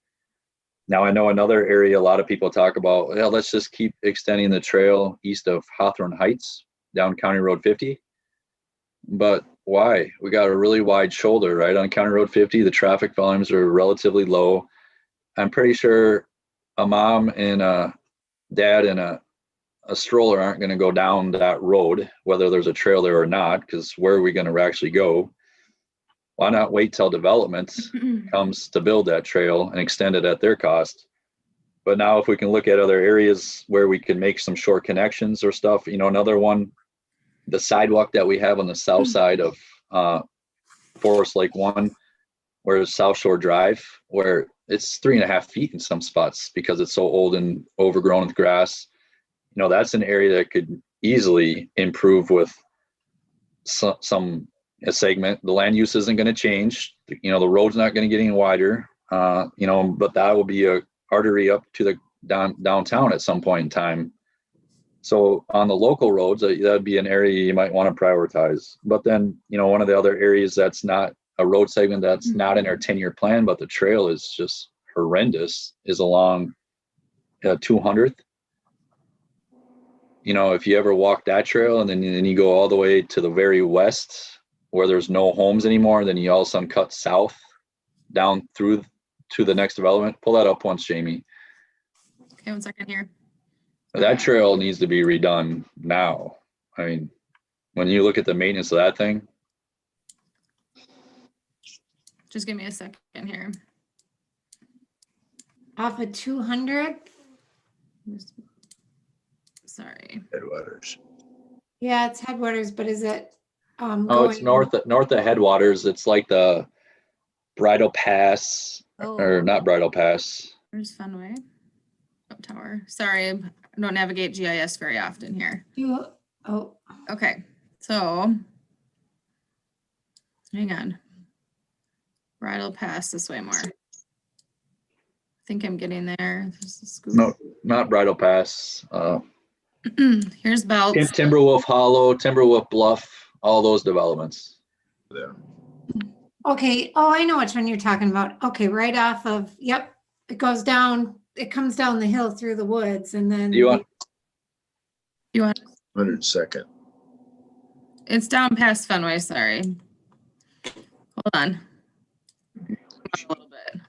Now, I know another area a lot of people talk about, well, let's just keep extending the trail east of Hawthorne Heights down County Road 50. But why? We got a really wide shoulder, right? On County Road 50, the traffic volumes are relatively low. I'm pretty sure a mom and a dad and a stroller aren't going to go down that road, whether there's a trail there or not, because where are we going to actually go? Why not wait till development comes to build that trail and extend it at their cost? But now if we can look at other areas where we can make some short connections or stuff, another one, the sidewalk that we have on the south side of Forest Lake 1, where it's South Shore Drive, where it's 3.5 feet in some spots because it's so old and overgrown with grass. That's an area that could easily improve with a segment. The land use isn't going to change. The road's not going to get any wider, but that will be a artery up to the downtown at some point in time. So on the local roads, that'd be an area you might want to prioritize. But then, one of the other areas that's not a road segment that's not in our 10-year plan, but the trail is just horrendous, is along 200th. If you ever walk that trail and then you go all the way to the very west where there's no homes anymore, then you all of a sudden cut south down through to the next development. Pull that up once, Jamie. Okay, 1 second here. That trail needs to be redone now. I mean, when you look at the maintenance of that thing, Just give me a second here. Off of 200? Sorry. Headwaters. Yeah, it's Headwaters, but is it? it's north of Headwaters. It's like the Bridle Pass, or not Bridle Pass. Where's Fenway? Up Tower. Sorry, I don't navigate GIS very often here. Oh, Okay, so hang on. Bridle Pass this way more. I think I'm getting there. There's a scoop. No, not Bridle Pass. Here's Belts. Timberwolf Hollow, Timberwolf Bluff, all those developments. There. okay. Oh, I know which one you're talking about. Okay, right off of, yep. It goes down, it comes down the hill through the woods and then. You want? 102nd. It's down past Fenway, sorry. Hold on. A little bit.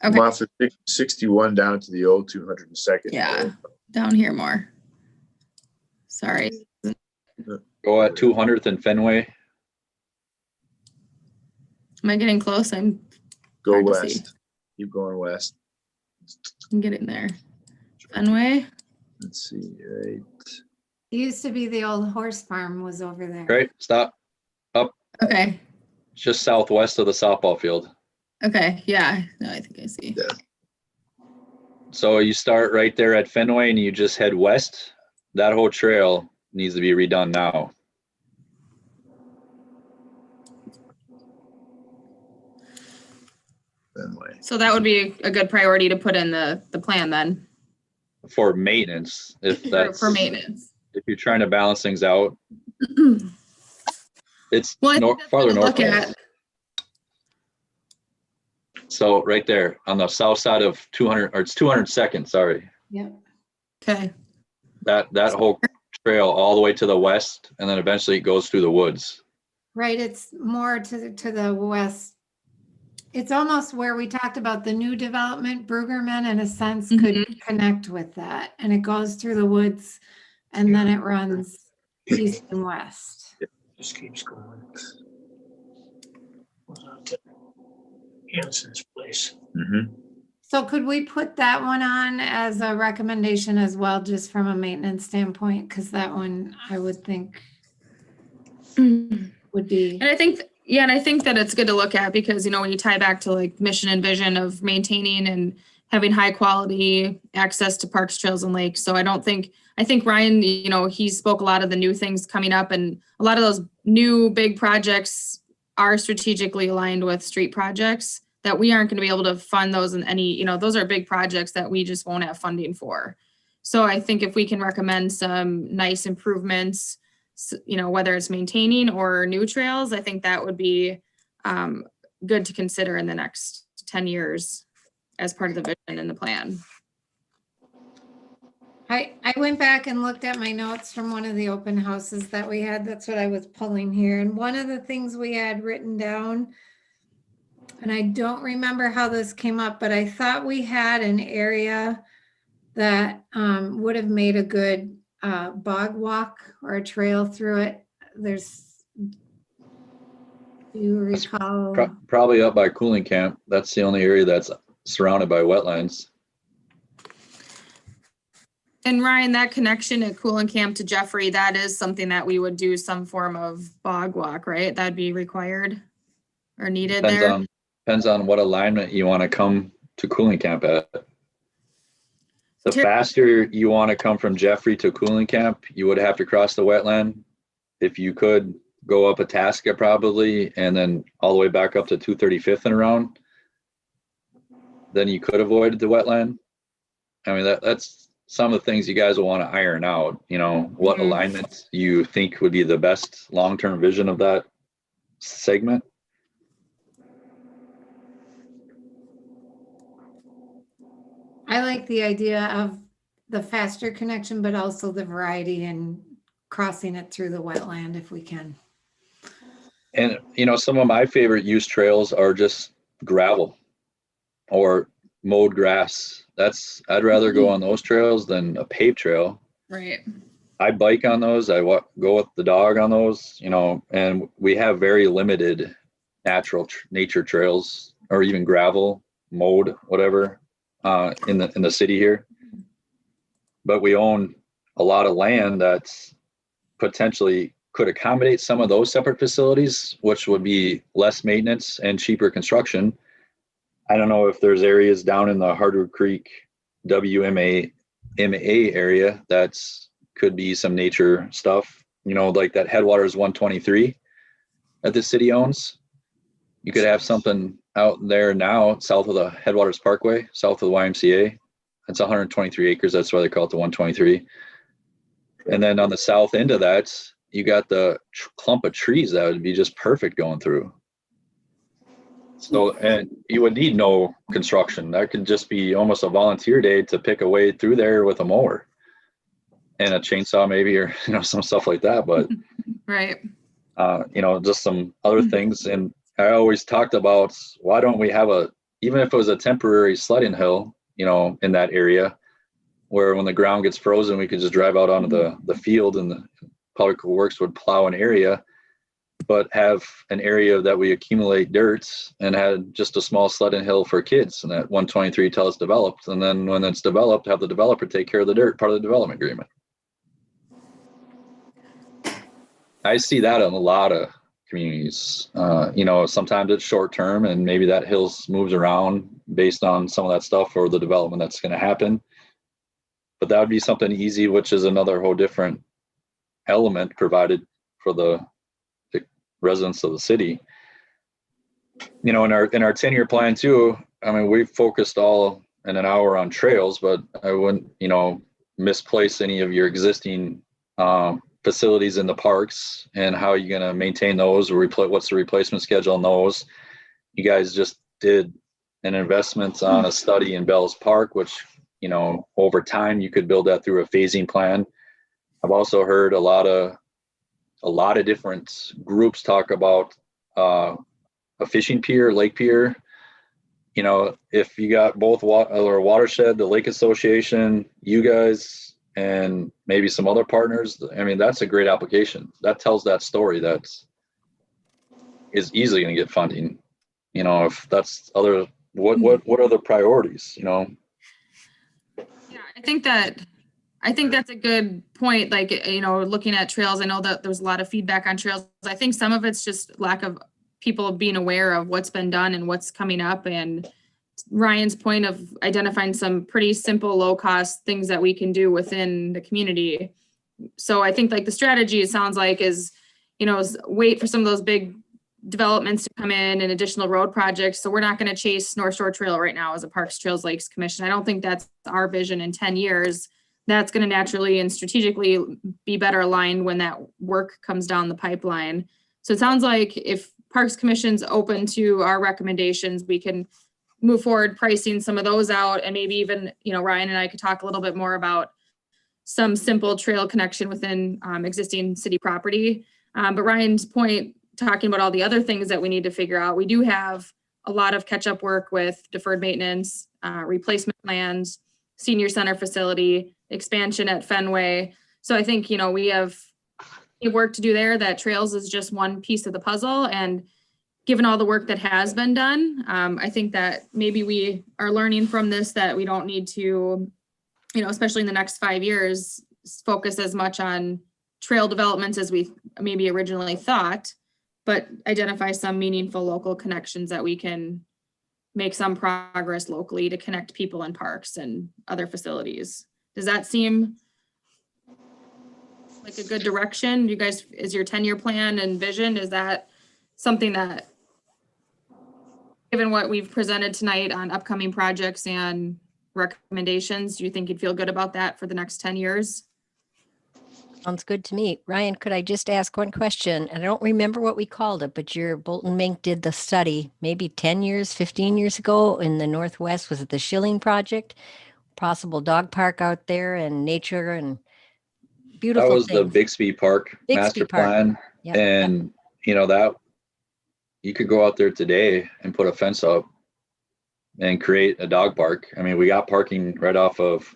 Come Okay, off of 61 down to the old 202nd. yeah, down here more. Sorry. Go at 200th and Fenway. Am I getting close? I'm Go hard to see. west. Keep going west. getting there. Fenway? Let's see, right. It used to be the old horse farm was over there. Right, stop. Okay, Just southwest of the softball field. okay, yeah, no, I think I see. Yeah. So you start right there at Fenway and you just head west. That whole trail needs to be redone now. Fenway. So that would be a good priority to put in the plan then, For maintenance, if that's for maintenance. if you're trying to balance things out. It's Well, I think that's farther what to north. look at. So right there on the south side of 200, or it's 202nd, sorry. Yep. Okay. That whole trail all the way to the west, and then eventually it goes through the woods. Right, it's more to the west. It's almost where we talked about the new development, Brueggemann in a sense could connect with that. And it goes through the woods and then it runs east and west. Just keeps going. Goes out to Hanson's place. Mhm. So could we put that one on as a recommendation as well, just from a maintenance standpoint? Because that one I would think would be, And I think, yeah, and I think that it's good to look at because, you know, when you tie back to like mission and vision of maintaining and having high quality access to parks, trails and lakes. So I think Ryan, you know, he spoke a lot of the new things coming up, and a lot of those new big projects are strategically aligned with street projects that we aren't going to be able to fund those in any, you know, those are big projects that we just won't have funding for. So I think if we can recommend some nice improvements, you know, whether it's maintaining or new trails, I think that would be good to consider in the next 10 years as part of the vision and the plan. I went back and looked at my notes from one of the open houses that we had. That's what I was pulling here. And one of the things we had written down, and I don't remember how this came up, but I thought we had an area that would have made a good bog walk or a trail through it. Do you recall? Probably up by Cooling Camp. That's the only area that's surrounded by wetlands. And Ryan, that connection at Cooling Camp to Jeffrey, that is something that we would do some form of bog walk, right? That'd be required or needed there. Depends on what alignment you want to come to Cooling Camp at. The faster you want to come from Jeffrey to Cooling Camp, you would have to cross the wetland. If you could go up Itasca probably, and then all the way back up to 235th and around, then you could avoid the wetland. I mean, that's some of the things you guys will want to iron out, you know, what alignment you think would be the best long-term vision of that segment. I like the idea of the faster connection, but also the variety and crossing it through the wetland if we can. And, you know, some of my favorite use trails are just gravel or mowed grass. I'd rather go on those trails than a paved trail. Right. I bike on those. I go with the dog on those, you know, and we have very limited natural nature trails or even gravel, mowed, whatever, in the city here. But we own a lot of land that's potentially could accommodate some of those separate facilities, which would be less maintenance and cheaper construction. I don't know if there's areas down in the Hardwood Creek WMA area that's could be some nature stuff, you know, like that Headwaters 123 that the city owns. You could have something out there now south of the Headwaters Parkway, south of the YMCA. It's 123 acres. That's why they call it the 123. And then on the south end of that, you got the clump of trees that would be just perfect going through. So, and you would need no construction. That could just be almost a volunteer day to pick a way through there with a mower and a chainsaw maybe, or, you know, some stuff like that. But, Right. You know, just some other things. And I always talked about, why don't we have even if it was a temporary sledding hill, you know, in that area where when the ground gets frozen, we could just drive out onto the field and the Public Works would plow an area, but have an area that we accumulate dirt and had just a small sledding hill for kids, and that 123 till it's developed. And then when it's developed, have the developer take care of the dirt, part of the development agreement. I see that in a lot of communities. You know, sometimes it's short term and maybe that hill moves around based on some of that stuff or the development that's going to happen. But that would be something easy, which is another whole different element provided for the residents of the city. You know, in our 10-year plan too, I mean, we've focused all in an hour on trails, but I wouldn't, you know, misplace any of your existing facilities in the parks and how you're going to maintain those or what's the replacement schedule on those. You guys just did an investment on a study in Bells Park, which, you know, over time you could build that through a phasing plan. I've also heard a lot of different groups talk about a fishing pier, lake pier. You know, if you got both watershed, the lake association, you guys, and maybe some other partners, I mean, that's a great application. That tells that story that is easily going to get funding. You know, if that's other, what are the priorities, you know? Yeah, I think that's a good point. Like, you know, looking at trails, I know that there was a lot of feedback on trails. I think some of it's just lack of people being aware of what's been done and what's coming up. And Ryan's point of identifying some pretty simple, low cost things that we can do within the community. So I think like the strategy, it sounds like, is, you know, is wait for some of those big developments to come in and additional road projects. So we're not going to chase North Shore Trail right now as a Parks, Trails, Lakes Commission. I don't think that's our vision in 10 years. That's going to naturally and strategically be better aligned when that work comes down the pipeline. So it sounds like if Parks Commission's open to our recommendations, we can move forward pricing some of those out, and maybe even, you know, Ryan and I could talk a little bit more about some simple trail connection within existing city property. But Ryan's point, talking about all the other things that we need to figure out, we do have a lot of catch-up work with deferred maintenance, replacement plans, senior center facility, expansion at Fenway. So I think, you know, we have work to do there. That trails is just one piece of the puzzle. And given all the work that has been done, I think that maybe we are learning from this that we don't need to, you know, especially in the next 5 years, focus as much on trail developments as we maybe originally thought, but identify some meaningful local connections that we can make some progress locally to connect people in parks and other facilities. Does that seem like a good direction? You guys, is your 10-year plan and vision, is that something that, given what we've presented tonight on upcoming projects and recommendations, do you think you'd feel good about that for the next 10 years? Sounds good to me. Ryan, could I just ask one question? I don't remember what we called it, but your Bolton Mink did the study maybe 10 years, 15 years ago in the Northwest. Was it the Schilling Project? Possible dog park out there and nature and beautiful That was the things. Bixby Park Bixby master Park. plan. Yep, And, you know, that you could go out there today and put a fence up and create a dog park. I mean, we got parking right off of,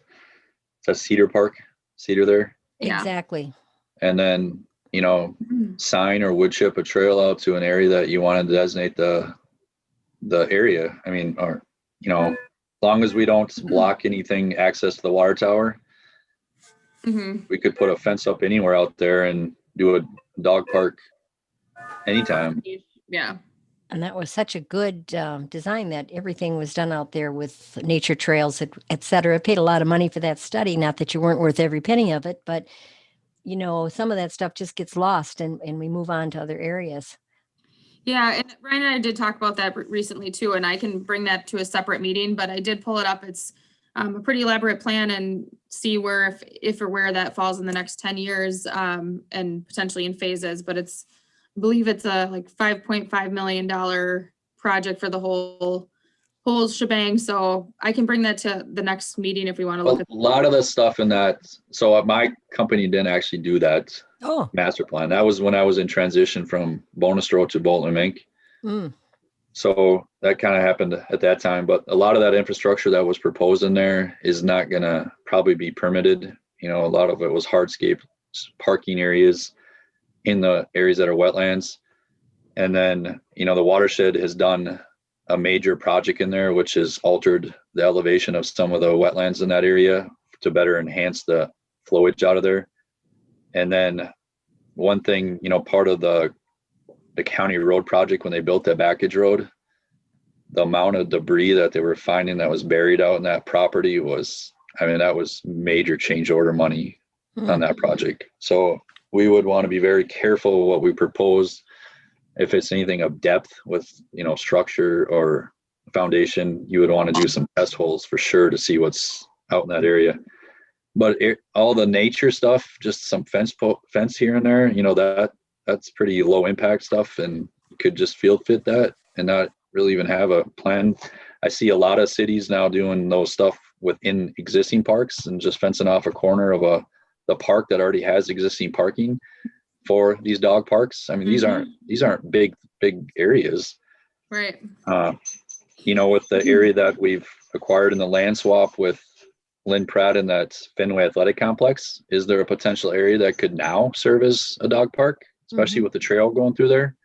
that's Cedar Park, Cedar there. Yeah. Exactly. And then, you know, sign or wood chip a trail out to an area that you want to designate the area. I mean, or, you know, as long as we don't block anything access to the water tower, we could put a fence up anywhere out there and do a dog park anytime. Yeah. And that was such a good design that everything was done out there with nature trails, et cetera. Paid a lot of money for that study. Not that you weren't worth every penny of it, but, you know, some of that stuff just gets lost and we move on to other areas. Yeah, and Ryan and I did talk about that recently too, and I can bring that to a separate meeting, but I did pull it up. It's a pretty elaborate plan and see where, if or where that falls in the next 10 years and potentially in phases, but it's, I believe it's a like $5.5 million project for the whole shebang. So I can bring that to the next meeting if we want to look A at. lot of the stuff in that, so my company didn't actually do that master plan. That was when I was in transition from Bonus Road to Bolton Mink. So that kind of happened at that time, but a lot of that infrastructure that was proposed in there is not going to probably be permitted. You know, a lot of it was hardscape parking areas in the areas that are wetlands. And then, you know, the watershed has done a major project in there, which has altered the elevation of some of the wetlands in that area to better enhance the flowage out of there. And then one thing, you know, part of the county road project, when they built that backage road, the amount of debris that they were finding that was buried out in that property was, I mean, that was major change order money on that project. So we would want to be very careful what we propose. If it's anything of depth with, you know, structure or foundation, you would want to do some test holes for sure to see what's out in that area. But all the nature stuff, just some fence here and there, you know, that's pretty low impact stuff, and you could just field fit that and not really even have a plan. I see a lot of cities now doing those stuff within existing parks and just fencing off a corner of the park that already has existing parking for these dog parks. I mean, these aren't big areas. Right. With the area that we've acquired in the land swap with Lynn Pratt and that Fenway Athletic Complex, is there a potential area that could now serve as a dog park, especially with the trail going through there?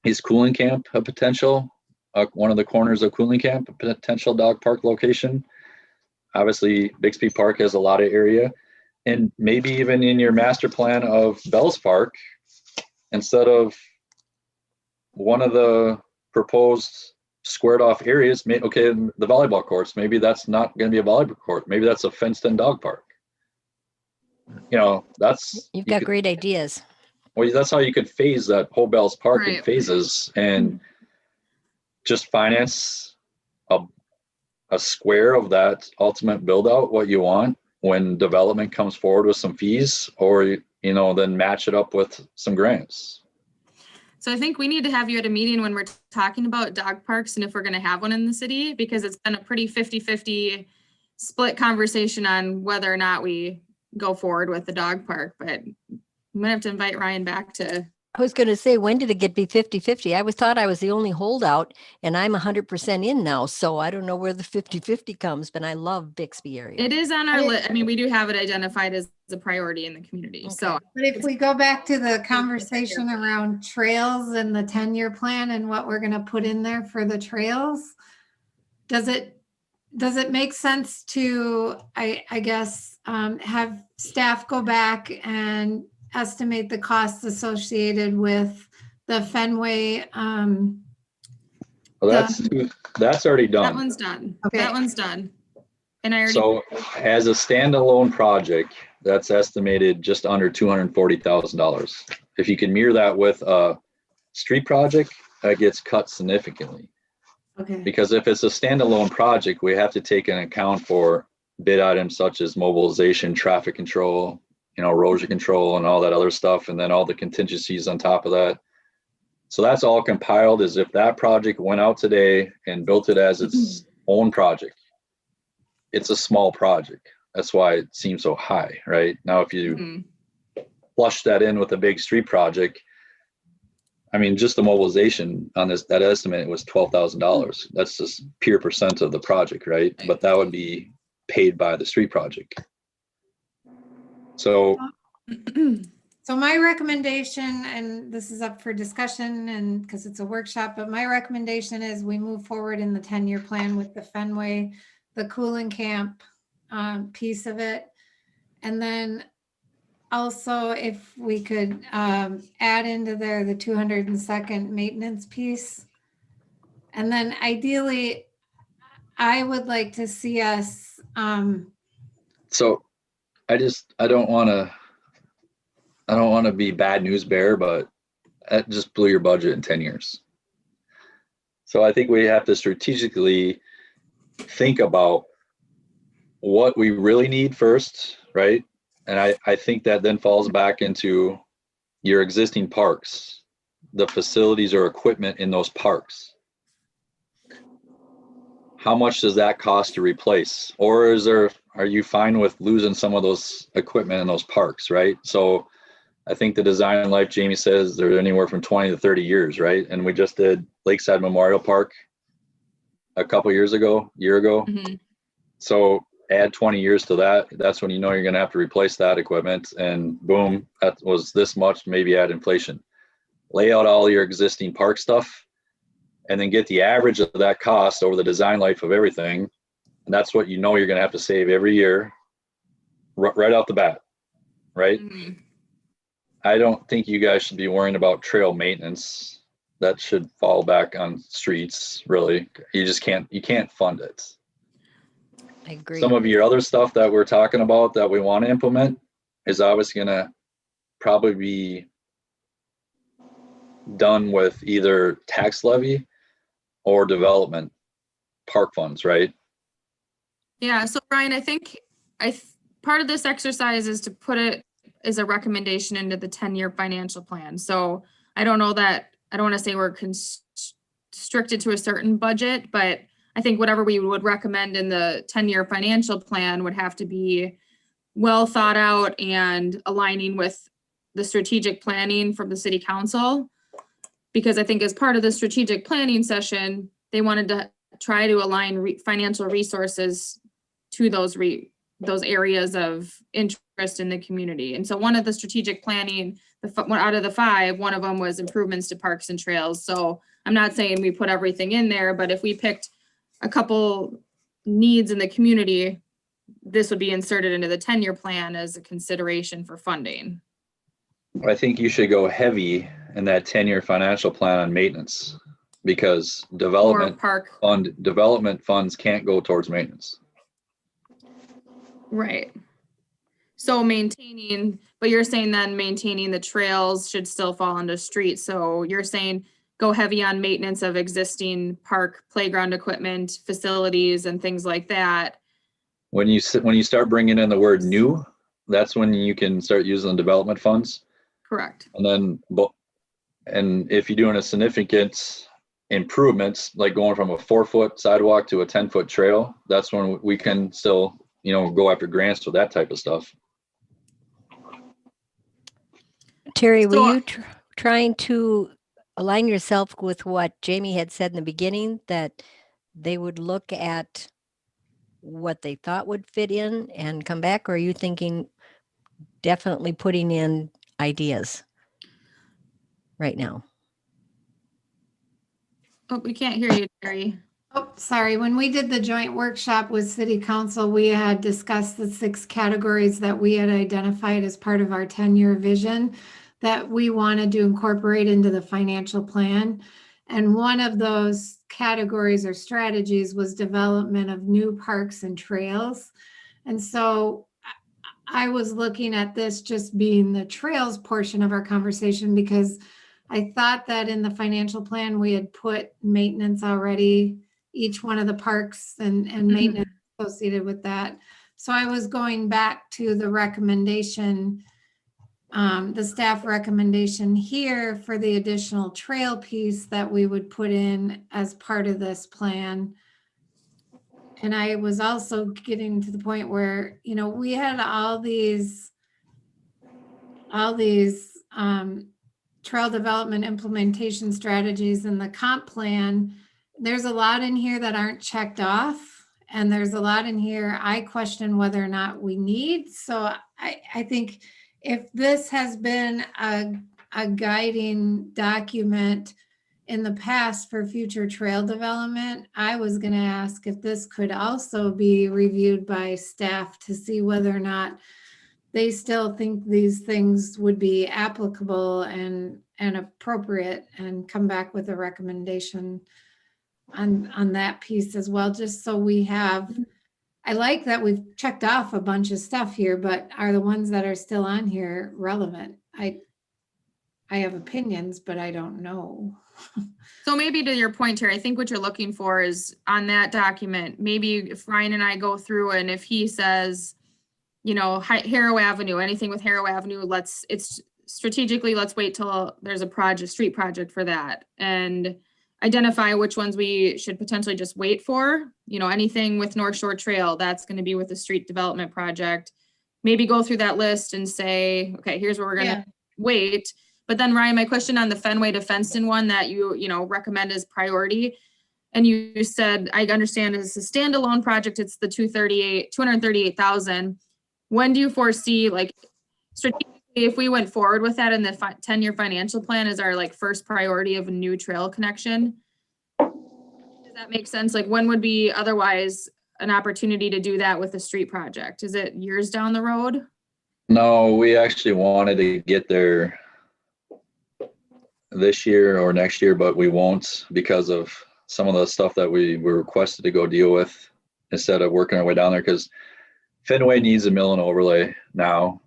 Is Cooling Camp a potential, one of the corners of Cooling Camp, a potential dog park location? Obviously, Bixby Park has a lot of area. And maybe even in your master plan of Bells Park, instead of one of the proposed squared off areas, the volleyball courts, maybe that's not going to be a volleyball court. Maybe that's a fenced in dog park. You've got great ideas. Well, that's how you could phase that whole Bells Park in Right. phases and just finance a square of that ultimate build out, what you want when development comes forward with some fees, or, then match it up with some grants. So I think we need to have you at a meeting when we're talking about dog parks and if we're going to have one in the city, because it's been a pretty 50-50 split conversation on whether or not we go forward with the dog park. But I'm gonna have to invite Ryan back to. I was going to say, when did it get be 50-50? I thought I was the only holdout, and I'm 100% in now. So I don't know where the 50-50 comes, but I love Bixby area. It is on our list. I mean, we do have it identified as a priority in the community. So But if we go back to the conversation around trails and the 10-year plan and what we're gonna put in there for the trails, does it make sense to, I guess, have staff go back and estimate the costs associated with the Fenway? Well, that's already done. that one's done. Okay. That one's done. And I already. So as a standalone project, that's estimated just under $240,000. If you can mirror that with a street project, that gets cut significantly. Okay, Because if it's a standalone project, we have to take into account for bid items such as mobilization, traffic control, erosion control and all that other stuff. And then all the contingencies on top of that. So that's all compiled as if that project went out today and built it as its own project. It's a small project. That's why it seems so high, right? Now, if you flush that in with a big street project, I mean, just the mobilization on that estimate was $12,000. That's just pure percent of the project, right? But that would be paid by the street project. So so my recommendation, and this is up for discussion and because it's a workshop, but my recommendation is we move forward in the 10-year plan with the Fenway, the Cooling Camp piece of it. And then also if we could add into there the 202nd maintenance piece. And then ideally, I would like to see us, So I don't want to be bad news bearer, but that just blew your budget in 10 years. So I think we have to strategically think about what we really need first, right? And I think that then falls back into your existing parks, the facilities or equipment in those parks. How much does that cost to replace? Or are you fine with losing some of those equipment in those parks, right? So I think the design life, Jamie says, they're anywhere from 20 to 30 years, right? And we just did Lakeside Memorial Park a year ago. So add 20 years to that. That's when you're going to have to replace that equipment. And boom, that was this much, maybe add inflation. Lay out all your existing park stuff and then get the average of that cost over the design life of everything. And that's what you're going to have to save every year right off the bat, right? I don't think you guys should be worrying about trail maintenance. That should fall back on streets, really. You can't fund it. I agree. Some of your other stuff that we're talking about that we want to implement is obviously going to probably be done with either tax levy or development park funds, right? Yeah. So Brian, I think part of this exercise is to put it as a recommendation into the 10-year financial plan. So I don't know that, I don't want to say we're restricted to a certain budget, but I think whatever we would recommend in the 10-year financial plan would have to be well thought out and aligning with the strategic planning from the city council. Because I think as part of the strategic planning session, they wanted to try to align financial resources to those areas of interest in the community. And so one of the strategic planning, one out of the 5, one of them was improvements to parks and trails. So I'm not saying we put everything in there, but if we picked a couple needs in the community, this would be inserted into the 10-year plan as a consideration for funding. I think you should go heavy in that 10-year financial plan on maintenance, because Or development park, funds can't go towards maintenance. right. So maintaining, but you're saying then maintaining the trails should still fall into streets. So you're saying go heavy on maintenance of existing park playground equipment, facilities and things like that. When you start bringing in the word new, that's when you can start using development funds. Correct. And then, and if you're doing a significant improvements, like going from a 4-foot sidewalk to a 10-foot trail, that's when we can still, go after grants for that type of stuff. Terry, were So- you trying to align yourself with what Jamie had said in the beginning, that they would look at what they thought would fit in and come back? Or are you thinking definitely putting in ideas right now? Oh, we can't hear you, Terry. Oh, sorry. When we did the joint workshop with City Council, we had discussed the 6 categories that we had identified as part of our 10-year vision that we wanted to incorporate into the financial plan. And one of those categories or strategies was development of new parks and trails. And so I was looking at this just being the trails portion of our conversation, because I thought that in the financial plan, we had put maintenance already, each one of the parks and maintenance associated with that. So I was going back to the recommendation, the staff recommendation here for the additional trail piece that we would put in as part of this plan. And I was also getting to the point where, we had all these trail development implementation strategies in the comp plan. There's a lot in here that aren't checked off, and there's a lot in here I question whether or not we need. So I think if this has been a guiding document in the past for future trail development, I was going to ask if this could also be reviewed by staff to see whether or not they still think these things would be applicable and appropriate, and come back with a recommendation on that piece as well, just so we have. I like that we've checked off a bunch of stuff here, but are the ones that are still on here relevant? I have opinions, but I don't know. So maybe to your point, Terry, I think what you're looking for is on that document, maybe if Ryan and I go through and if he says, Harrow Avenue, anything with Harrow Avenue, it's strategically, let's wait till there's a street project for that, and identify which ones we should potentially just wait for. Anything with North Shore Trail, that's going to be with the street development project. Maybe go through that list and say, okay, here's where we're going to wait. But then Ryan, my question on the Fenway to Fenston one that you recommend as priority, and you said, I understand it's a standalone project, it's the 238,000. When do you foresee, strategically, if we went forward with that in the 10-year financial plan as our first priority of a new trail connection? Does that make sense? When would be otherwise an opportunity to do that with a street project? Is it years down the road? No, we actually wanted to get there this year or next year, but we won't because of some of the stuff that we were requested to go deal with instead of working our way down there, because Fenway needs a mill and overlay now.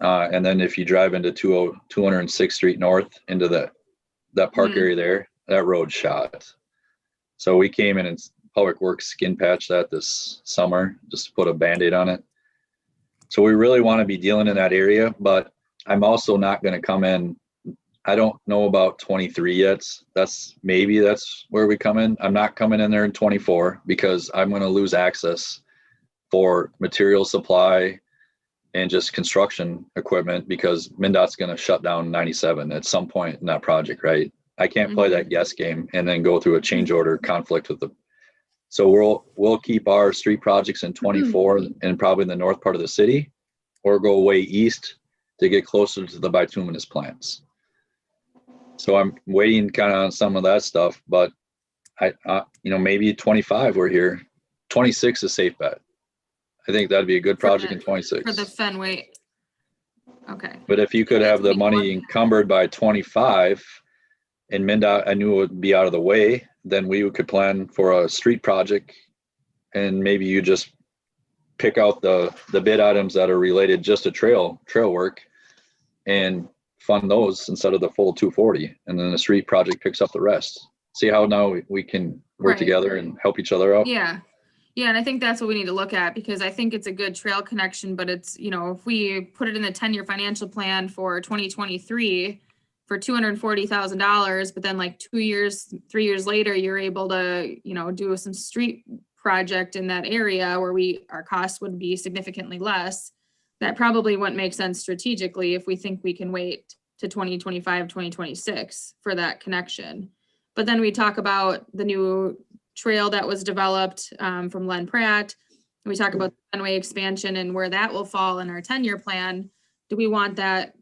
And then if you drive into 206th Street North into that park area there, that road's shot. So we came in and Public Works skin patched that this summer just to put a Band-Aid on it. So we really want to be dealing in that area, but I'm also not going to come in I don't know about 23 yet. That's where we come in. I'm not coming in there in 24 because I'm going to lose access for material supply and just construction equipment because MnDOT's going to shut down 97 at some point in that project, right? I can't play that guess game and then go through a change order conflict with the. So we'll keep our street projects in 24 and probably in the north part of the city, or go way east to get closer to the bituminous plants. So I'm waiting kind of on some of that stuff, but I maybe 25 we're here. 26 is safe bet. I think that'd be a good project in 26. For the Fenway. Okay. But if you could have the money encumbered by 25 and MnDOT, I knew it would be out of the way, then we could plan for a street project and maybe you just pick out the bid items that are related just to trail work and fund those instead of the full 240. And then the street project picks up the rest. See how now we can work Right. together and help each other out? Yeah. Yeah. And I think that's what we need to look at because I think it's a good trail connection, but it's, if we put it in the 10-year financial plan for 2023 for $240,000, but then like 3 years later, you're able to, do some street project in that area where our costs would be significantly less. That probably wouldn't make sense strategically if we think we can wait to 2025, 2026 for that connection. But then we talk about the new trail that was developed from Len Pratt. We talk about the Fenway expansion and where that will fall in our 10-year plan. Do we want that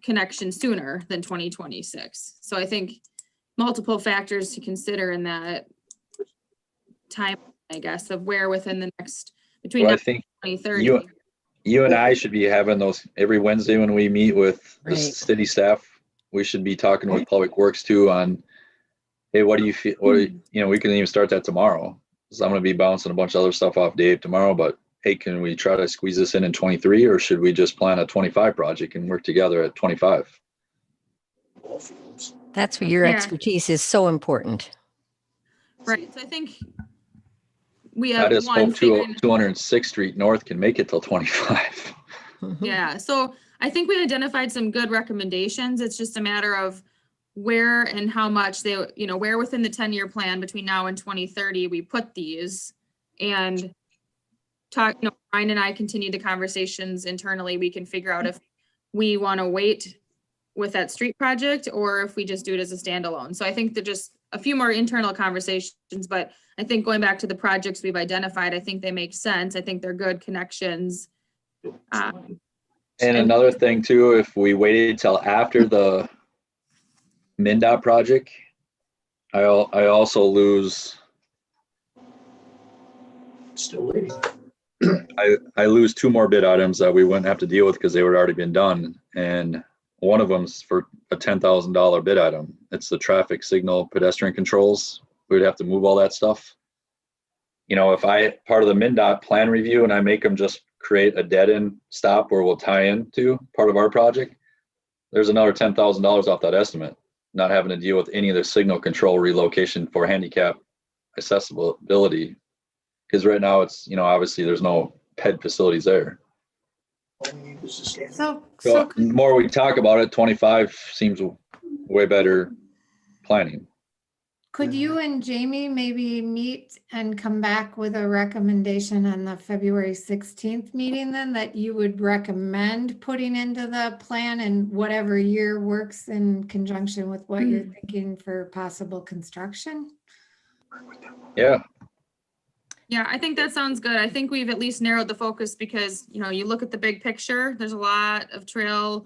connection sooner than 2026? So I think multiple factors to consider in that time, I guess, of where within the next between Well, I now think and 2030. you and I should be having those every Wednesday when we meet with the Right. city staff. We should be talking with Public Works too on, hey, what do you feel? We can even start that tomorrow. So I'm going to be bouncing a bunch of other stuff off Dave tomorrow, but hey, can we try to squeeze this in 23 or should we just plan a 25 project and work together at 25? That's where your Yeah. expertise is so important. Right. So I think we I have just one hope figuring- 206th Street North can make it till 25. Mhm. Yeah, so I think we identified some good recommendations. It's just a matter of where and how much they, where within the 10-year plan between now and 2030 we put these and talk, Brian and I continue the conversations internally. We can figure out if we want to wait with that street project or if we just do it as a standalone. So I think they're just a few more internal conversations, but I think going back to the projects we've identified, I think they make sense. I think they're good connections. And another thing too, if we waited till after the MnDOT project, I also lose, Still waiting. I lose 2 more bid items that we wouldn't have to deal with because they would already been done. And one of them's for a $10,000 bid item. It's the traffic signal pedestrian controls. We'd have to move all that stuff. If I part of the MnDOT plan review and I make them just create a dead end stop where we'll tie into part of our project, there's another $10,000 off that estimate, not having to deal with any of the signal control relocation for handicap accessibility. Because right now it's, obviously there's no PED facilities there. All we need is a standard. So So the more we talk about it, 25 seems way better planning. could you and Jamie maybe meet and come back with a recommendation on the February 16th meeting then that you would recommend putting into the plan and whatever year works in conjunction with what you're thinking for possible construction? Yeah, Yeah, I think that sounds good. I think we've at least narrowed the focus because, you look at the big picture, there's a lot of trail.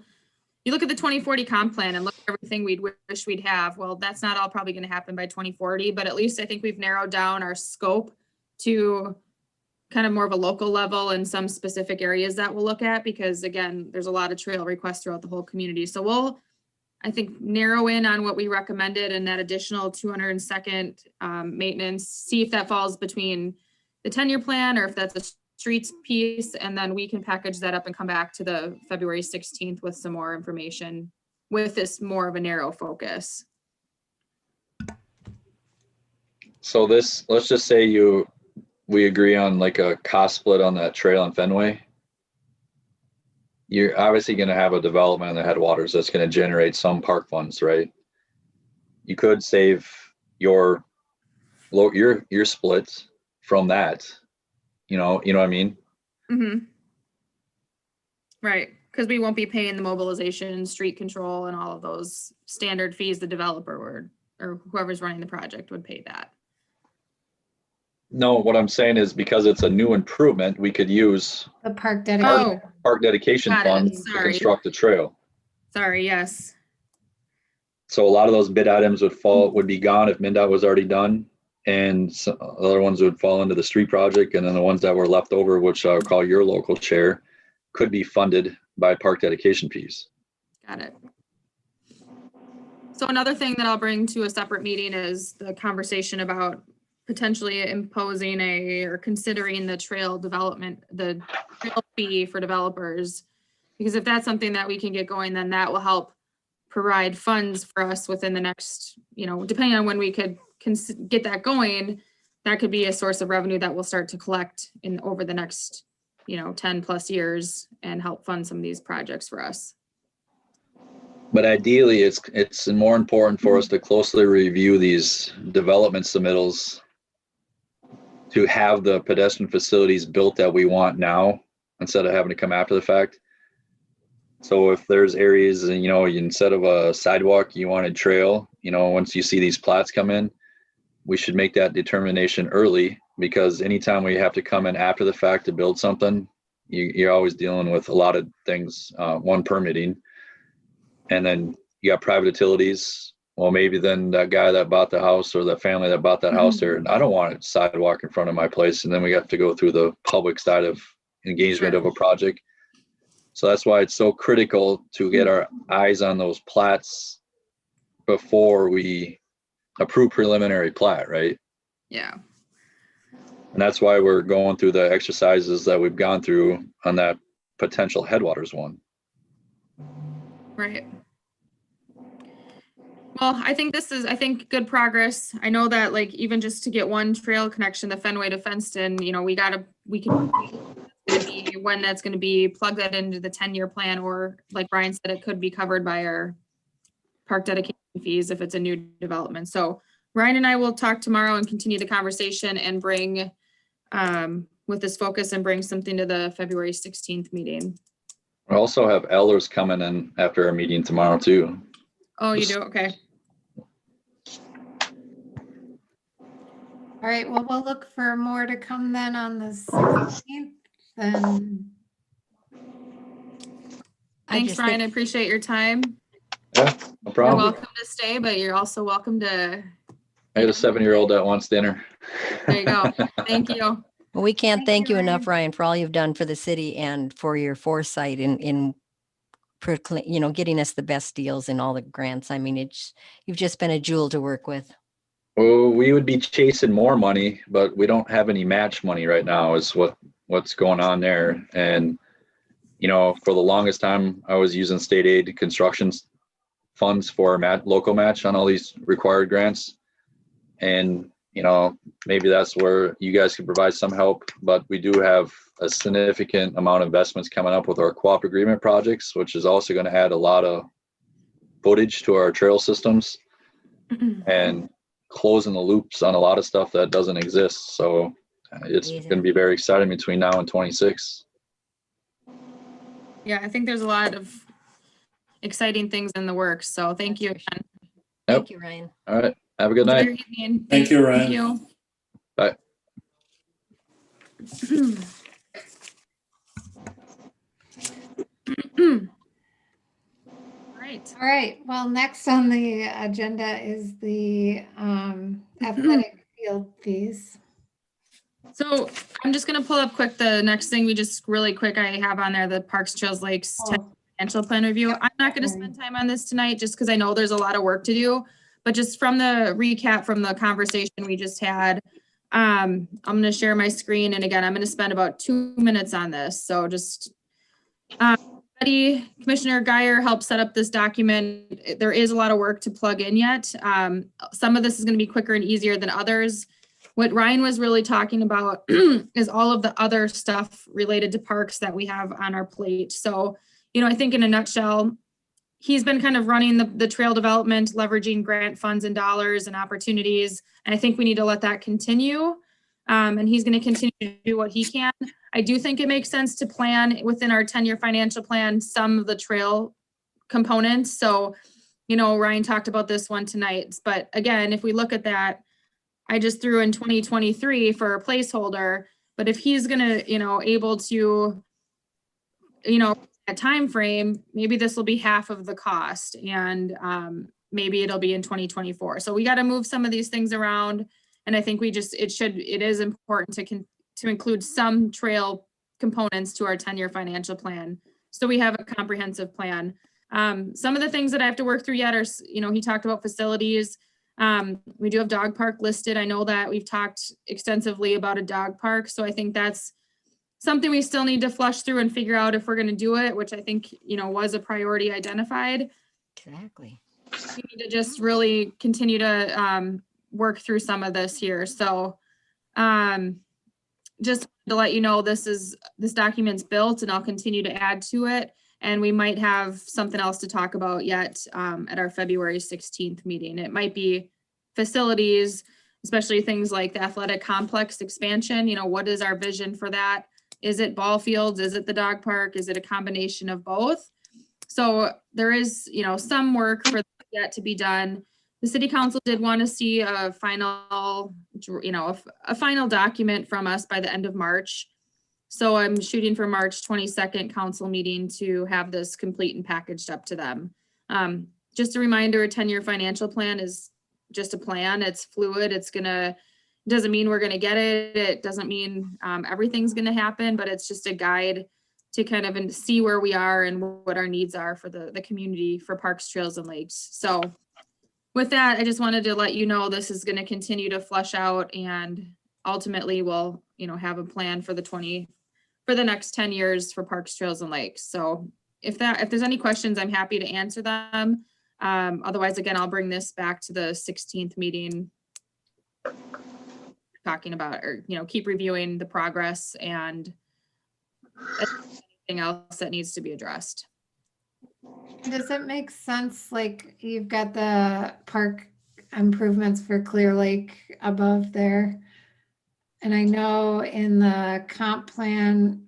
You look at the 2040 comp plan and look at everything we'd wish we'd have. Well, that's not all probably going to happen by 2040, but at least I think we've narrowed down our scope to kind of more of a local level and some specific areas that we'll look at because again, there's a lot of trail requests throughout the whole community. So we'll, I think, narrow in on what we recommended and that additional 202nd maintenance, see if that falls between the 10-year plan or if that's a streets piece, and then we can package that up and come back to the February 16th with some more information with this more of a narrow focus. so let's just say we agree on like a cost split on that trail in Fenway. you're obviously going to have a development in the headwaters that's going to generate some park funds, right? You could save your splits from that. You know what I mean? Mm-hmm. Right, because we won't be paying the mobilization, street control, and all of those standard fees the developer would, or whoever's running the project would pay that. No, what I'm saying is because it's a new improvement, we could use The park dedication. Oh, park dedication Got it. fund to Sorry. construct the trail. sorry, yes. So a lot of those bid items would be gone if MinDOT was already done. And other ones would fall into the street project. And then the ones that were left over, which I'll call your local share, could be funded by park dedication fees. Got it. So another thing that I'll bring to a separate meeting is the conversation about potentially imposing or considering the trail development, the trail fee for developers. Because if that's something that we can get going, then that will help provide funds for us within the next, depending on when we could get that going, that could be a source of revenue that we'll start to collect over the next, 10 plus years and help fund some of these projects for us. But ideally, it's more important for us to closely review these development submittals to have the pedestrian facilities built that we want now instead of having to come after the fact. So if there's areas, instead of a sidewalk, you want a trail, once you see these plats come in, we should make that determination early, because anytime we have to come in after the fact to build something, you're always dealing with a lot of things. One, permitting, and then you got private utilities. Well, maybe then that guy that bought the house or the family that bought that house there, I don't want a sidewalk in front of my place. And then we have to go through the public side of engagement of a project. So that's why it's so critical to get our eyes on those plats before we approve preliminary plat, right? Yeah. And that's why we're going through the exercises that we've gone through on that potential headwaters one. Right. Well, I think good progress. I know that even just to get one trail connection, the Fenway to Fenston, we can be when that's going to be, plug that into the 10-year plan, or like Brian said, it could be covered by our park dedication fees if it's a new development. So Ryan and I will talk tomorrow and continue the conversation and bring with this focus and bring something to the February 16th meeting. We also have elders coming in after our meeting tomorrow too. Oh, you do? Okay. All right, well, we'll look for more to come then on the 16th. Then Thanks, Ryan. I appreciate your time. Yeah, no You're problem. welcome to stay, but you're also welcome to, I had a 7-year-old that wants dinner. there you go. Thank you. Well, we can't Thank thank you, you enough, Ryan. Ryan, for all you've done for the city and for your foresight in getting us the best deals in all the grants. I mean, you've just been a jewel to work with. Well, we would be chasing more money, but we don't have any match money right now is what's going on there. And, for the longest time, I was using state aid construction funds for local match on all these required grants. And, maybe that's where you guys can provide some help, but we do have a significant amount of investments coming up with our co-op agreement projects, which is also going to add a lot of footage to our trail systems and closing the loops on a lot of stuff that doesn't exist. So it's Amazing. going to be very exciting between now and 26. Yeah, I think there's a lot of exciting things in the works. So thank you again. Thank you, Ryan. All right. Have a good Have a night. great evening. Thank you, Ryan. Thank you. Bye. Right. all right, well, next on the agenda is the athletic field fees. So I'm just gonna pull up quick the next thing really quick I have on there, the Parks, Trails, Lakes Oh, financial plan review. I'm not gonna spend time on this tonight just because I know there's a lot of work to do. But just from the recap from the conversation we just had, I'm gonna share my screen, and again, I'm gonna spend about 2 minutes on this. So just Commissioner Geyer helped set up this document. There is a lot of work to plug in yet. Some of this is gonna be quicker and easier than others. What Ryan was really talking about is all of the other stuff related to parks that we have on our plate. So, I think in a nutshell, he's been kind of running the trail development, leveraging grant funds and dollars and opportunities. And I think we need to let that continue. And he's going to continue to do what he can. I do think it makes sense to plan within our 10-year financial plan some of the trail components. So, Ryan talked about this one tonight. But again, if we look at that, I just threw in 2023 for a placeholder. But if he's going to, able to, a time frame, maybe this will be half of the cost, and maybe it'll be in 2024. So we got to move some of these things around, and I think it is important to include some trail components to our 10-year financial plan, so we have a comprehensive plan. Some of the things that I have to work through yet are, he talked about facilities. We do have dog park listed. I know that we've talked extensively about a dog park, so I think that's something we still need to flush through and figure out if we're going to do it, which I think, was a priority identified. Exactly. We need to just really continue to work through some of this here. So just to let you know, this document's built, and I'll continue to add to it. And we might have something else to talk about yet at our February 16th meeting. It might be facilities, especially things like the athletic complex expansion. What is our vision for that? Is it ball fields? Is it the dog park? Is it a combination of both? So there is, some work for that yet to be done. The city council did want to see a final, a final document from us by the end of March. So I'm shooting for March 22nd council meeting to have this complete and packaged up to them. Just a reminder, a 10-year financial plan is just a plan. It's fluid. Doesn't mean we're going to get it. It doesn't mean everything's going to happen, but it's just a guide to kind of see where we are and what our needs are for the community for parks, trails, and lakes. So with that, I just wanted to let you know this is going to continue to flush out, and ultimately we'll, have a plan for the next 10 years for parks, trails, and lakes. So if there's any questions, I'm happy to answer them. Otherwise, again, I'll bring this back to the 16th meeting, talking about, or, keep reviewing the progress and anything else that needs to be addressed. Does it make sense, like you've got the park improvements for Clear Lake above there? And I know in the comp plan,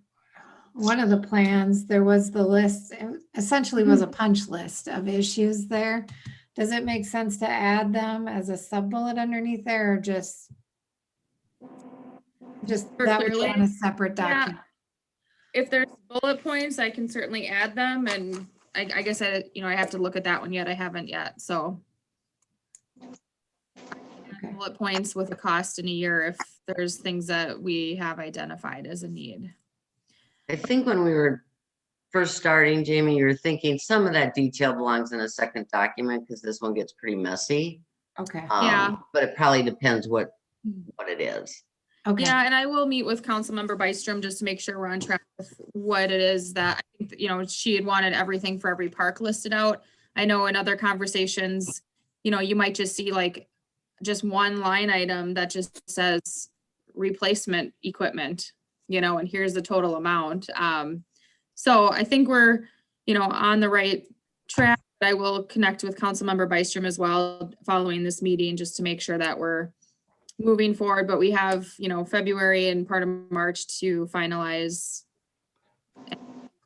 one of the plans, there was the list, it essentially was a punch list of issues there. Does it make sense to add them as a sub bullet underneath there, or just For that would Clear be on a Lake? separate document? If there's bullet points, I can certainly add them, and I guess I have to look at that one yet. I haven't yet, so. Okay. Bullet points with a cost in a year if there's things that we have identified as a need. I think when we were first starting, Jamie, you were thinking some of that detail belongs in a second document because this one gets pretty messy. Okay, Yeah. But it probably depends what it is. okay. Yeah, and I will meet with Councilmember Byström just to make sure we're on track with what it is that, I think, she had wanted everything for every park listed out. I know in other conversations, you might just see like just one line item that just says replacement equipment, and here's the total amount. So I think we're, on the right track. I will connect with Councilmember Byström as well following this meeting, just to make sure that we're moving forward. But we have, February and part of March to finalize and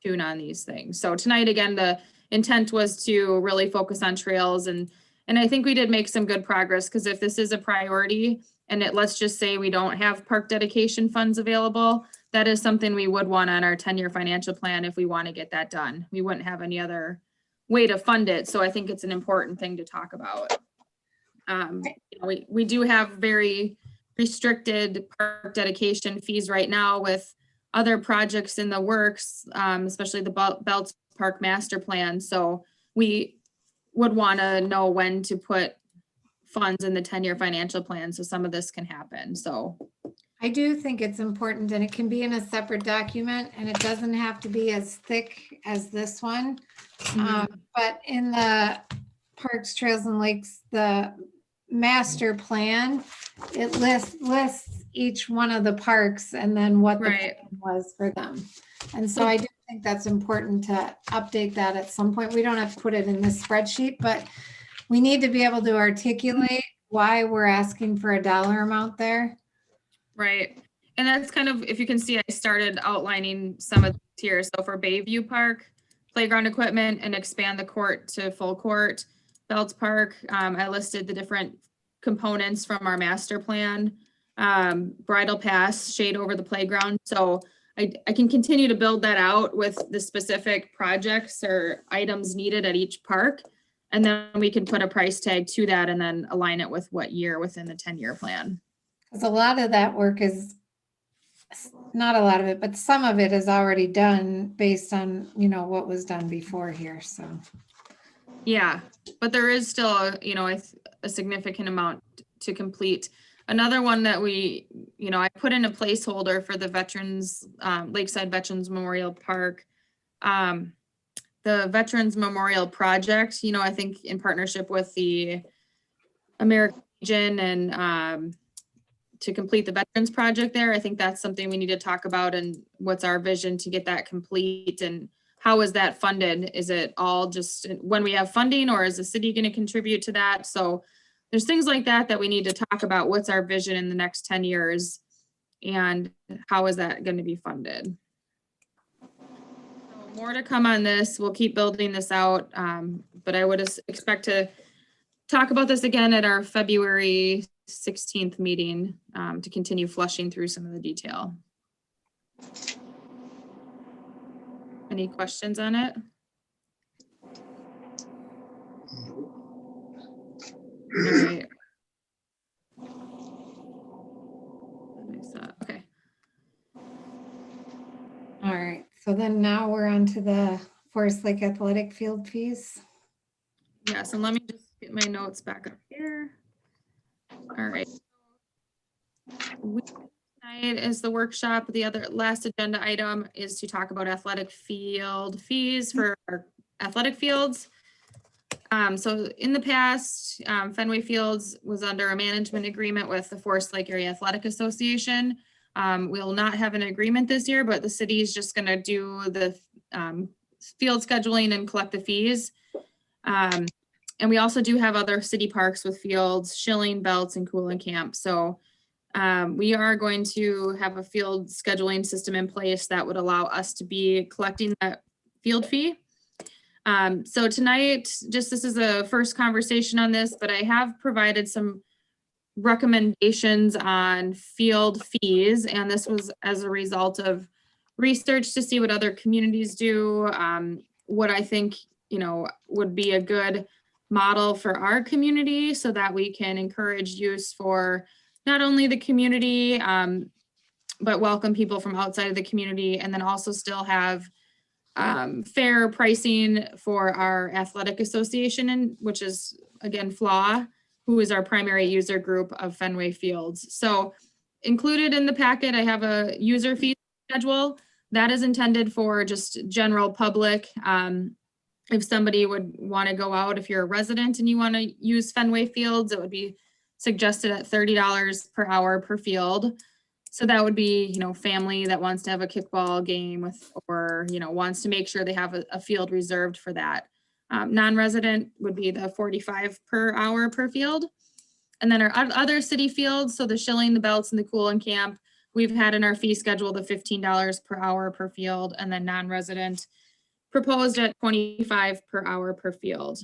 tune on these things. So tonight, again, the intent was to really focus on trails, and I think we did make some good progress, because if this is a priority and let's just say we don't have park dedication funds available, that is something we would want on our 10-year financial plan if we want to get that done. We wouldn't have any other way to fund it. So I think it's an important thing to talk about. We do have very restricted park dedication fees right now with other projects in the works, especially the Belts Park Master Plan. So we would want to know when to put funds in the 10-year financial plan so some of this can happen. So I do think it's important, and it can be in a separate document, and it doesn't have to be as thick as this one. But in the Parks, Trails, and Lakes, the master plan, it lists each one of the parks and then what the Right. plan was for them. And so I do think that's important to update that at some point. We don't have to put it in this spreadsheet, but we need to be able to articulate why we're asking for a dollar amount there. Right. And that's kind of, if you can see, I started outlining some of these here. So for Bayview Park, playground equipment and expand the court to full court. Belts Park, I listed the different components from our master plan. Bridle pass, shade over the playground. So I can continue to build that out with the specific projects or items needed at each park. And then we can put a price tag to that and then align it with what year within the 10-year plan. Because a lot of that work is, not a lot of it, but some of it is already done based on, you know, what was done before here, so. Yeah, but there is still, a significant amount to complete. Another one that we, I put in a placeholder for the Veterans, Lakeside Veterans Memorial Park. The Veterans Memorial Project, I think in partnership with the American Legion and to complete the Veterans Project there, I think that's something we need to talk about and what's our vision to get that complete and how is that funded? Is it all just when we have funding or is the city going to contribute to that? So there's things like that we need to talk about. What's our vision in the next 10 years and how is that going to be funded? So more to come on this. We'll keep building this out, but I would expect to talk about this again at our February 16th meeting to continue flushing through some of the detail. Any questions on it? All right. Okay. All right, so then now we're on to the Forest Lake Athletic Field fees. Yes, and let me just get my notes back up here. All right. Tonight is the workshop. The other last agenda item is to talk about athletic field fees for our athletic fields. So in the past, Fenway Fields was under a management agreement with the Forest Lake Area Athletic Association. We'll not have an agreement this year, but the city is just going to do the field scheduling and collect the fees. And we also do have other city parks with fields, Schilling, Belts, and Cool and Camp. So we are going to have a field scheduling system in place that would allow us to be collecting that field fee. So tonight, this is a first conversation on this, but I have provided some recommendations on field fees. And this was as a result of research to see what other communities do, what I think, would be a good model for our community so that we can encourage use for not only the community, but welcome people from outside of the community, and then also still have fair pricing for our athletic association, which is again FLAW, who is our primary user group of Fenway Fields. So included in the packet, I have a user fee schedule that is intended for just general public. If somebody would want to go out, if you're a resident and you want to use Fenway Fields, it would be suggested at $30 per hour per field. So that would be, family that wants to have a kickball game with, or, wants to make sure they have a field reserved for that. Non-resident would be the $45 per hour per field. And then our other city fields, so the Schilling, the Belts, and the Cool and Camp, we've had in our fee schedule the $15 per hour per field, and then non-resident proposed at $25 per hour per field.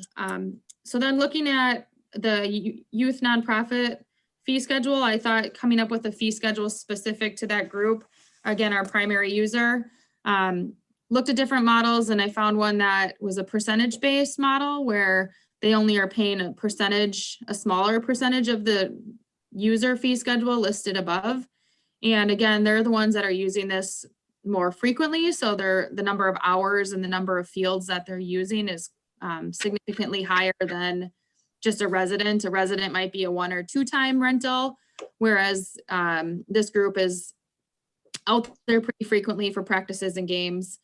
So then looking at the youth nonprofit fee schedule, I thought coming up with a fee schedule specific to that group, again, our primary user, looked at different models, and I found one that was a percentage-based model where they only are paying a smaller percentage of the user fee schedule listed above. And again, they're the ones that are using this more frequently. So the number of hours and the number of fields that they're using is significantly higher than just a resident. A resident might be a 1 or 2 time rental, whereas this group is out there pretty frequently for practices and games.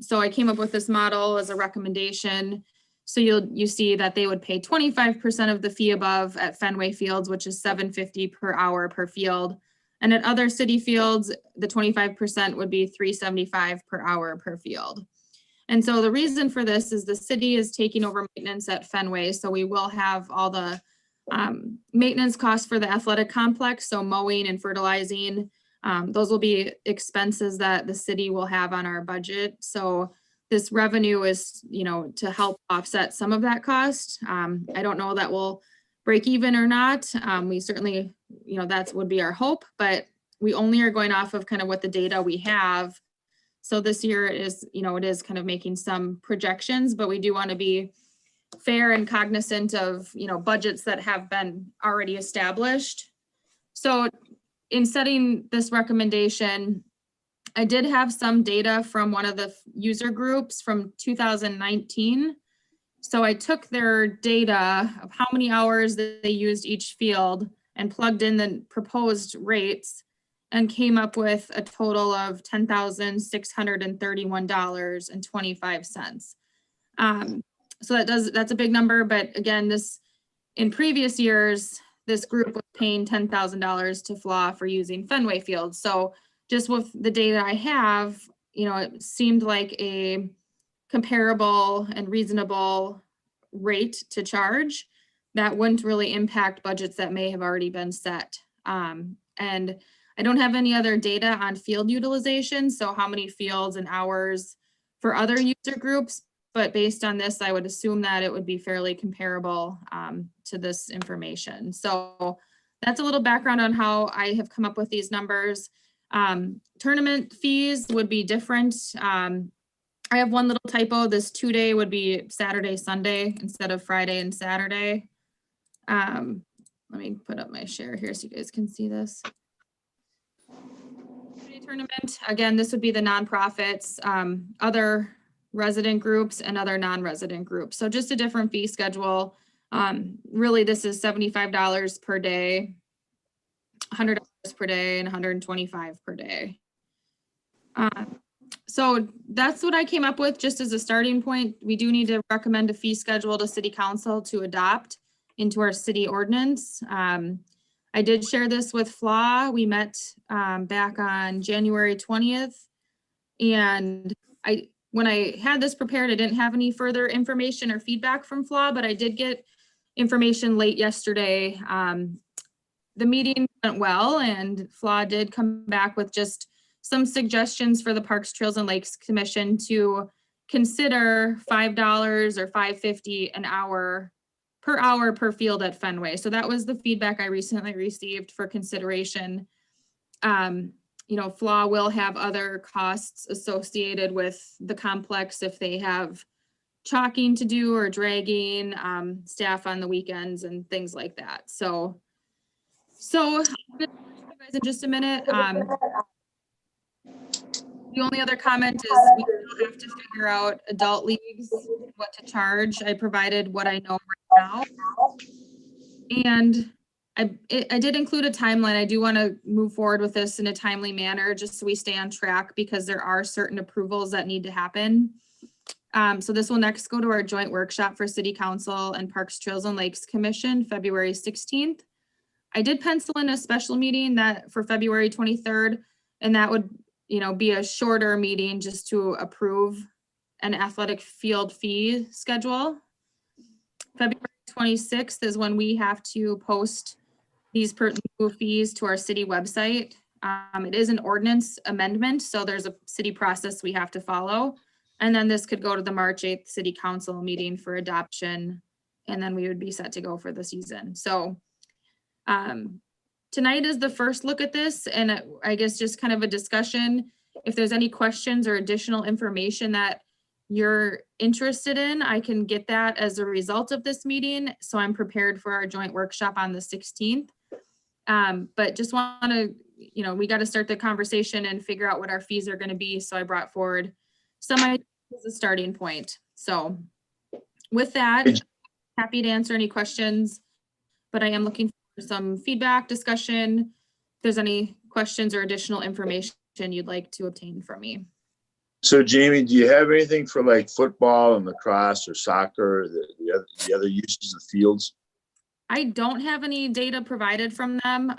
So I came up with this model as a recommendation. So you see that they would pay 25% of the fee above at Fenway Fields, which is $7.50 per hour per field. And at other city fields, the 25% would be $3.75 per hour per field. And so the reason for this is the city is taking over maintenance at Fenway. So we will have all the maintenance costs for the athletic complex. So mowing and fertilizing, those will be expenses that the city will have on our budget. So this revenue is, to help offset some of that cost. I don't know that we'll break even or not. We certainly, that would be our hope, but we only are going off of kind of what the data we have. So this year is, it is kind of making some projections, but we do want to be fair and cognizant of, budgets that have been already established. So in setting this recommendation, I did have some data from one of the user groups from 2019. So I took their data of how many hours that they used each field and plugged in the proposed rates and came up with a total of $10,631.25. So that's a big number, but again, in previous years, this group was paying $10,000 to FLA for using Fenway Field. So just with the data I have, it seemed like a comparable and reasonable rate to charge that wouldn't really impact budgets that may have already been set. And I don't have any other data on field utilization, so how many fields and hours for other user groups, but based on this, I would assume that it would be fairly comparable to this information. So that's a little background on how I have come up with these numbers. Tournament fees would be different. I have one little typo. This 2-day would be Saturday, Sunday instead of Friday and Saturday. Let me put up my share here so you guys can see this. Tournament, again, this would be the nonprofits, other resident groups and other non-resident groups. So just a different fee schedule. Really, this is $75 per day, $100 per day, and $125 per day. So that's what I came up with just as a starting point. We do need to recommend a fee schedule to City Council to adopt into our city ordinance. I did share this with FLA. We met back on January 20th. And when I had this prepared, I didn't have any further information or feedback from FLA, but I did get information late yesterday. The meeting went well, and FLA did come back with just some suggestions for the Parks, Trails, and Lakes Commission to consider $5 or $5.50 an hour per field at Fenway. So that was the feedback I recently received for consideration. FLA will have other costs associated with the complex if they have chalking to do or dragging, staff on the weekends and things like that. So I'm gonna talk to you guys in just a minute. The only other comment is we still have to figure out adult leagues, what to charge. I provided what I know right now. And I did include a timeline. I do want to move forward with this in a timely manner, just so we stay on track, because there are certain approvals that need to happen. So this will next go to our joint workshop for City Council and Parks, Trails, and Lakes Commission, February 16th. I did pencil in a special meeting for February 23rd, and that would be a shorter meeting just to approve an athletic field fee schedule. February 26th is when we have to post these new fees to our city website. It is an ordinance amendment, so there's a city process we have to follow. And then this could go to the March 8th City Council meeting for adoption, and then we would be set to go for the season. So tonight is the first look at this, and I guess just kind of a discussion. If there's any questions or additional information that you're interested in, I can get that as a result of this meeting. So I'm prepared for our joint workshop on the 16th. But just want to, we got to start the conversation and figure out what our fees are going to be. So I brought forward some ideas as a starting point. So with that, happy to answer any questions, but I am looking for some feedback, discussion. If there's any questions or additional information you'd like to obtain from me. So Jamie, do you have anything for like football and lacrosse or soccer, the other uses of fields? I don't have any data provided from them.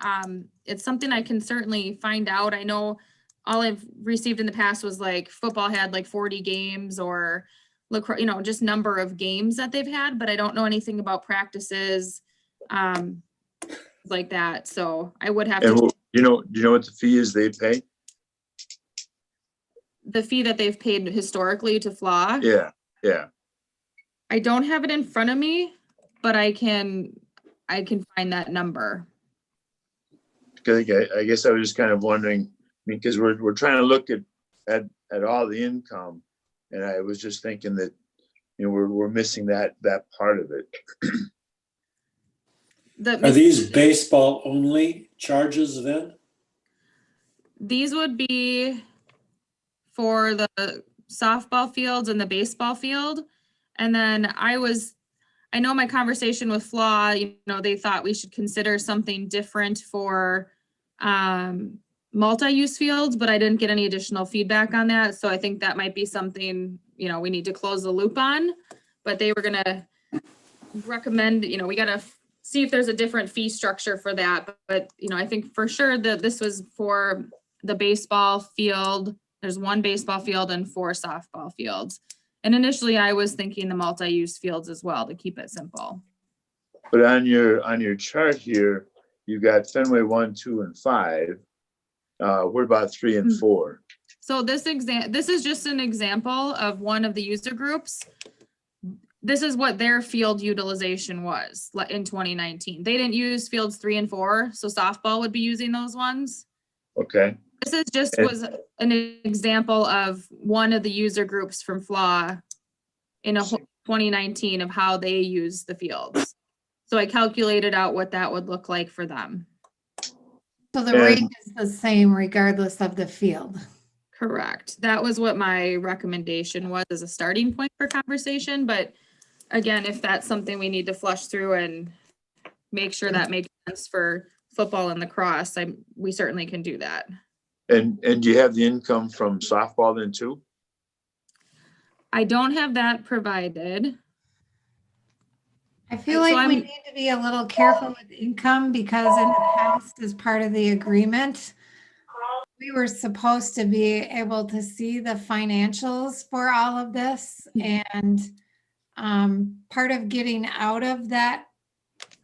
It's something I can certainly find out. I know all I've received in the past was like football had like 40 games or lacrosse, just number of games that they've had, but I don't know anything about practices like that. So I would have And to, do you know what the fee is they pay? the fee that they've paid historically to FLA. Yeah, yeah. I don't have it in front of me, but I can find that number. Because I guess I was just kind of wondering, because we're trying to look at all the income, and I was just thinking that, we're missing that part of it. Are these baseball only charges then? These would be for the softball fields and the baseball field. And then I know my conversation with FLA, they thought we should consider something different for multi-use fields, but I didn't get any additional feedback on that. So I think that might be something, we need to close the loop on. But they were gonna recommend, we gotta see if there's a different fee structure for that. But I think for sure that this was for the baseball field. There's 1 baseball field and 4 softball fields. And initially I was thinking the multi-use fields as well to keep it simple. But on your chart here, you got Fenway 1, 2, and 5. What about 3 and 4? So this is just an example of one of the user groups. This is what their field utilization was in 2019. They didn't use fields 3 and 4, so softball would be using those ones. Okay. This is just was an example of one of the user groups from FLA in 2019 of how they use the fields. So I calculated out what that would look like for them. So the rate is the same regardless of the field. Correct. That was what my recommendation was as a starting point for conversation. But again, if that's something we need to flush through and make sure that makes sense for football and lacrosse, we certainly can do that. And do you have the income from softball then too? I don't have that provided. I feel So like we need to be a little careful with income because in the past, as part of the agreement, we were supposed to be able to see the financials for all of this. And part of getting out of that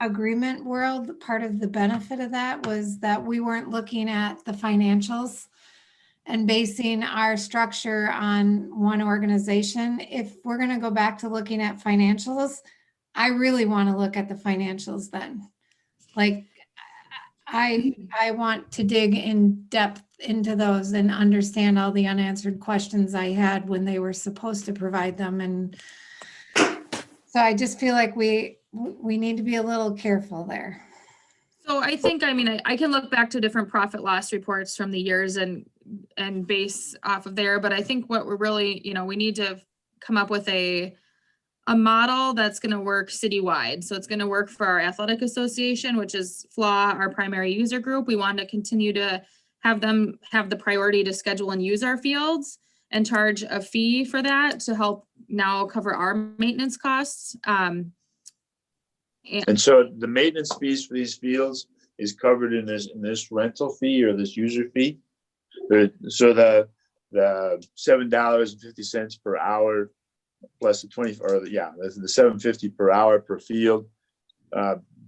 agreement world, part of the benefit of that was that we weren't looking at the financials and basing our structure on one organization. If we're going to go back to looking at financials, I really want to look at the financials then. Like I want to dig in depth into those and understand all the unanswered questions I had when they were supposed to provide them. And so I just feel like we need to be a little careful there. So I think, I can look back to different profit loss reports from the years and base off of there. But I think what we're really, we need to come up with a model that's going to work citywide. So it's going to work for our athletic association, which is FLA, our primary user group. We want to continue to have them have the priority to schedule and use our fields and charge a fee for that to help now cover our maintenance costs. And so the maintenance fees for these fields is covered in this rental fee or this user fee. So the $7.50 per hour plus the the $7.50 per hour per field.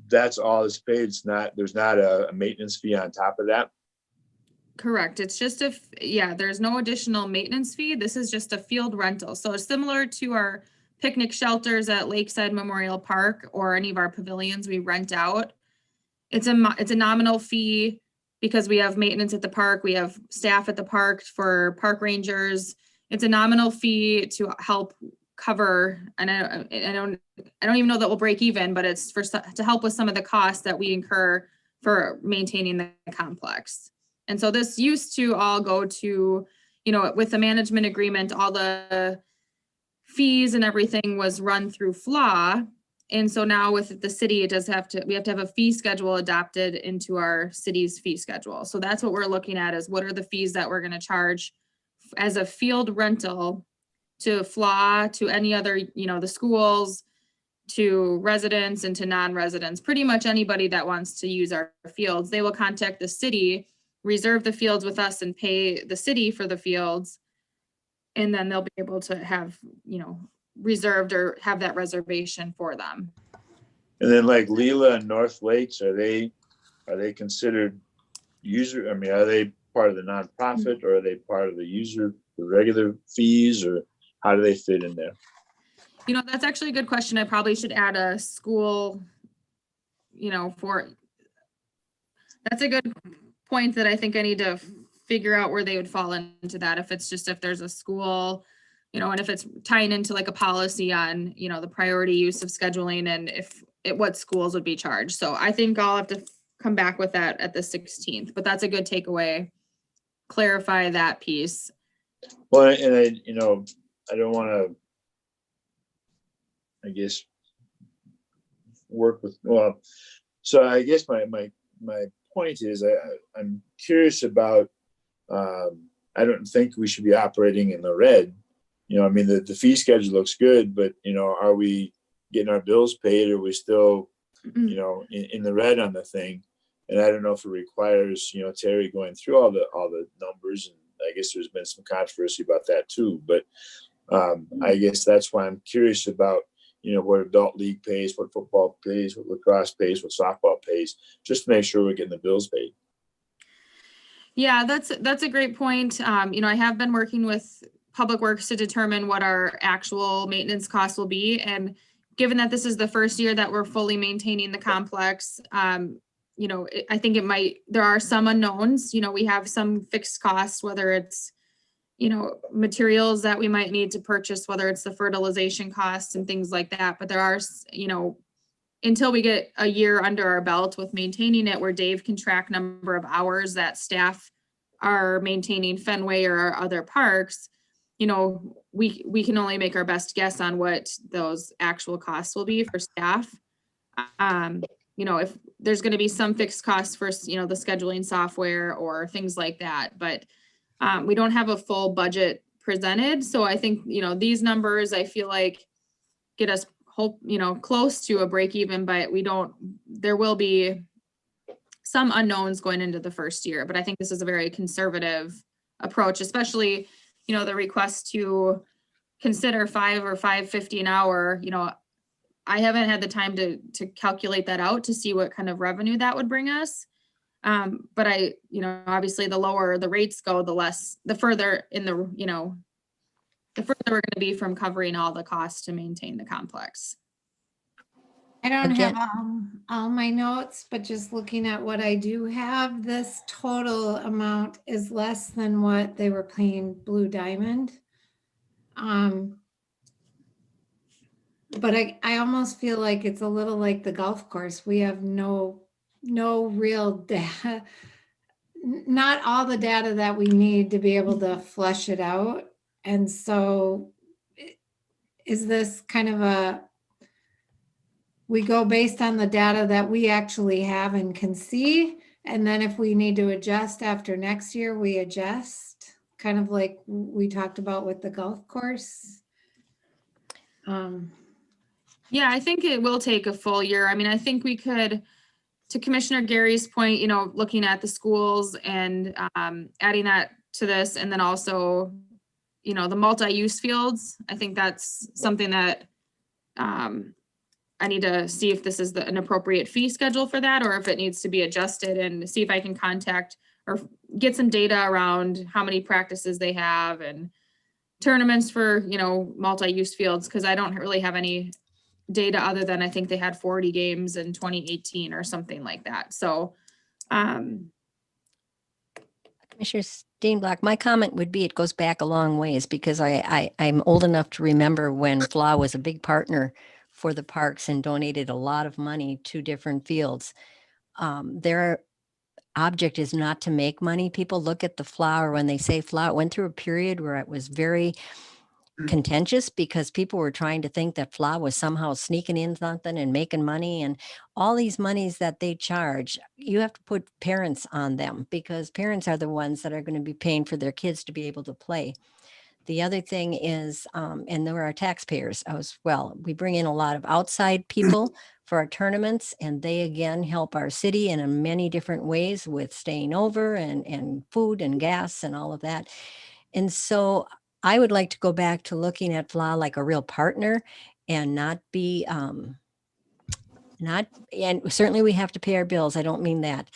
That's all is paid. There's not a maintenance fee on top of that. Correct. It's just there's no additional maintenance fee. This is just a field rental. So it's similar to our picnic shelters at Lakeside Memorial Park or any of our pavilions we rent out. It's a nominal fee because we have maintenance at the park. We have staff at the park for park rangers. It's a nominal fee to help cover, and I don't even know that we'll break even, but it's to help with some of the costs that we incur for maintaining the complex. And so this used to all go to, with the management agreement, all the fees and everything was run through FLA. And so now with the city, we have to have a fee schedule adopted into our city's fee schedule. So that's what we're looking at is what are the fees that we're going to charge as a field rental to FLA, to any other, the schools, to residents and to non-residents, pretty much anybody that wants to use our fields. They will contact the city, reserve the fields with us and pay the city for the fields. And then they'll be able to have, reserved or have that reservation for them. And then like Leela and North Lakes, are they considered user? I mean, are they part of the nonprofit or are they part of the user, the regular fees, or how do they fit in there? That's actually a good question. I probably should add a school, that's a good point that I think I need to figure out where they would fall into that. If there's a school, and if it's tying into like a policy on, the priority use of scheduling and what schools would be charged. So I think I'll have to come back with that at the 16th, but that's a good takeaway. Clarify that piece. Well, and I don't want to, I guess, work with, so I guess my point is I'm curious about, I don't think we should be operating in the red. I mean, the fee schedule looks good, but, are we getting our bills paid? Or are we still, in the red on the thing? And I don't know if it requires, Terry going through all the numbers. And I guess there's been some controversy about that too. But I guess that's why I'm curious about, what adult league pays, what football pays, what lacrosse pays, what softball pays, just to make sure we're getting the bills paid. Yeah, that's a great point. I have been working with Public Works to determine what our actual maintenance costs will be. And given that this is the first year that we're fully maintaining the complex, I think there are some unknowns. We have some fixed costs, whether it's, materials that we might need to purchase, whether it's the fertilization costs and things like that. But there are, until we get a year under our belt with maintaining it, where Dave can track number of hours that staff are maintaining Fenway or our other parks, we can only make our best guess on what those actual costs will be for staff. If there's going to be some fixed costs for, the scheduling software or things like that, but we don't have a full budget presented. So I think, these numbers, I feel like get us close to a break even, but there will be some unknowns going into the first year. But I think this is a very conservative approach, especially, the request to consider $5 or $5.50 an hour. I haven't had the time to calculate that out to see what kind of revenue that would bring us. But obviously the lower the rates go, the further the further we're going to be from covering all the costs to maintain the complex. I don't Again- have all my notes, but just looking at what I do have, this total amount is less than what they were paying Blue Diamond. But I almost feel like it's a little like the golf course. We have no real data, not all the data that we need to be able to flesh it out. And so is this kind of we go based on the data that we actually have and can see, and then if we need to adjust after next year, we adjust, kind of like we talked about with the golf course. Yeah, I think it will take a full year. I mean, I think we could, to Commissioner Gary's point, looking at the schools and adding that to this, and then also, the multi-use fields. I think that's something that I need to see if this is an appropriate fee schedule for that, or if it needs to be adjusted, and see if I can contact or get some data around how many practices they have and tournaments for, multi-use fields. Cause I don't really have any data other than I think they had 40 games in 2018 or something like that. So, Commissioner Steenblock, my comment would be it goes back a long ways, because I'm old enough to remember when FLA was a big partner for the parks and donated a lot of money to different fields. Their object is not to make money. People look at the FLA, or when they say FLA, it went through a period where it was very contentious because people were trying to think that FLA was somehow sneaking in something and making money, and all these monies that they charge, you have to put parents on them, because parents are the ones that are going to be paying for their kids to be able to play. The other thing is, and there are taxpayers as well. We bring in a lot of outside people for our tournaments, and they again help our city in many different ways with staying over and food and gas and all of that. And so I would like to go back to looking at FLA like a real partner and not be, not, and certainly we have to pay our bills. I don't mean that.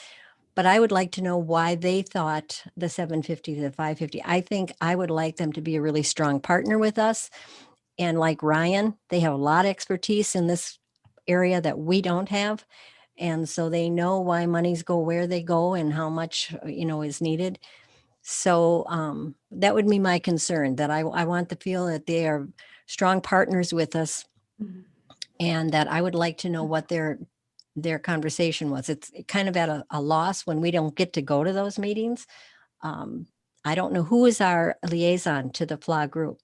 But I would like to know why they thought the 750 to the 550. I think I would like them to be a really strong partner with us. And like Ryan, they have a lot of expertise in this area that we don't have. And so they know why monies go where they go and how much, is needed. So that would be my concern, that I want to feel that they are strong partners with us, and that I would like to know what their conversation was. It's kind of at a loss when we don't get to go to those meetings. I don't know who is our liaison to the FLA group.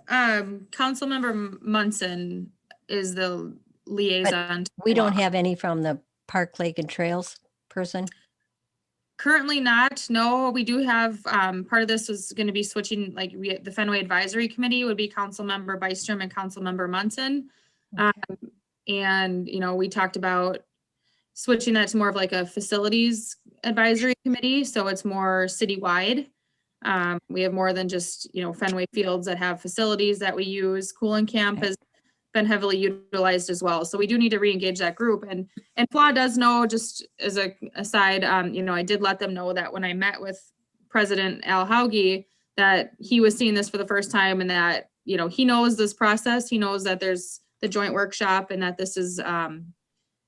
Councilmember Munson is the liaison. to We don't FLA. have any from the Park, Lake and Trails person. Currently not. No, we do have, part of this was going to be switching, like the Fenway Advisory Committee would be Councilmember Bystrom and Councilmember Munson. And, we talked about switching that to more of like a facilities advisory committee. So it's more citywide. We have more than just, Fenway Fields that have facilities that we use. Cooling Camp has been heavily utilized as well. So we do need to re-engage that group. And FLA does know, just as a aside, I did let them know that when I met with President Al Hauge, that he was seeing this for the first time, and that, he knows this process. He knows that there's the joint workshop and that this is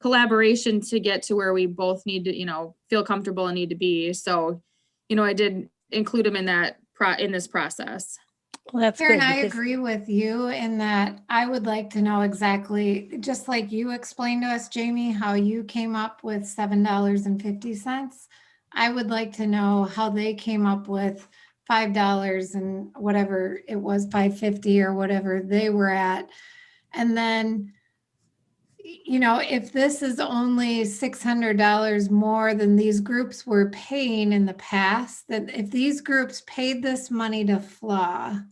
collaboration to get to where we both need to, feel comfortable and need to be. So, I did include him in that in this process. Well, that's Karen, good. I because- agree with you in that I would like to know exactly, just like you explained to us, Jamie, how you came up with $7.50. I would like to know how they came up with $5 and whatever it was, $5.50 or whatever they were at. And then, if this is only $600 more than these groups were paying in the past, that if these groups paid this money to FLA,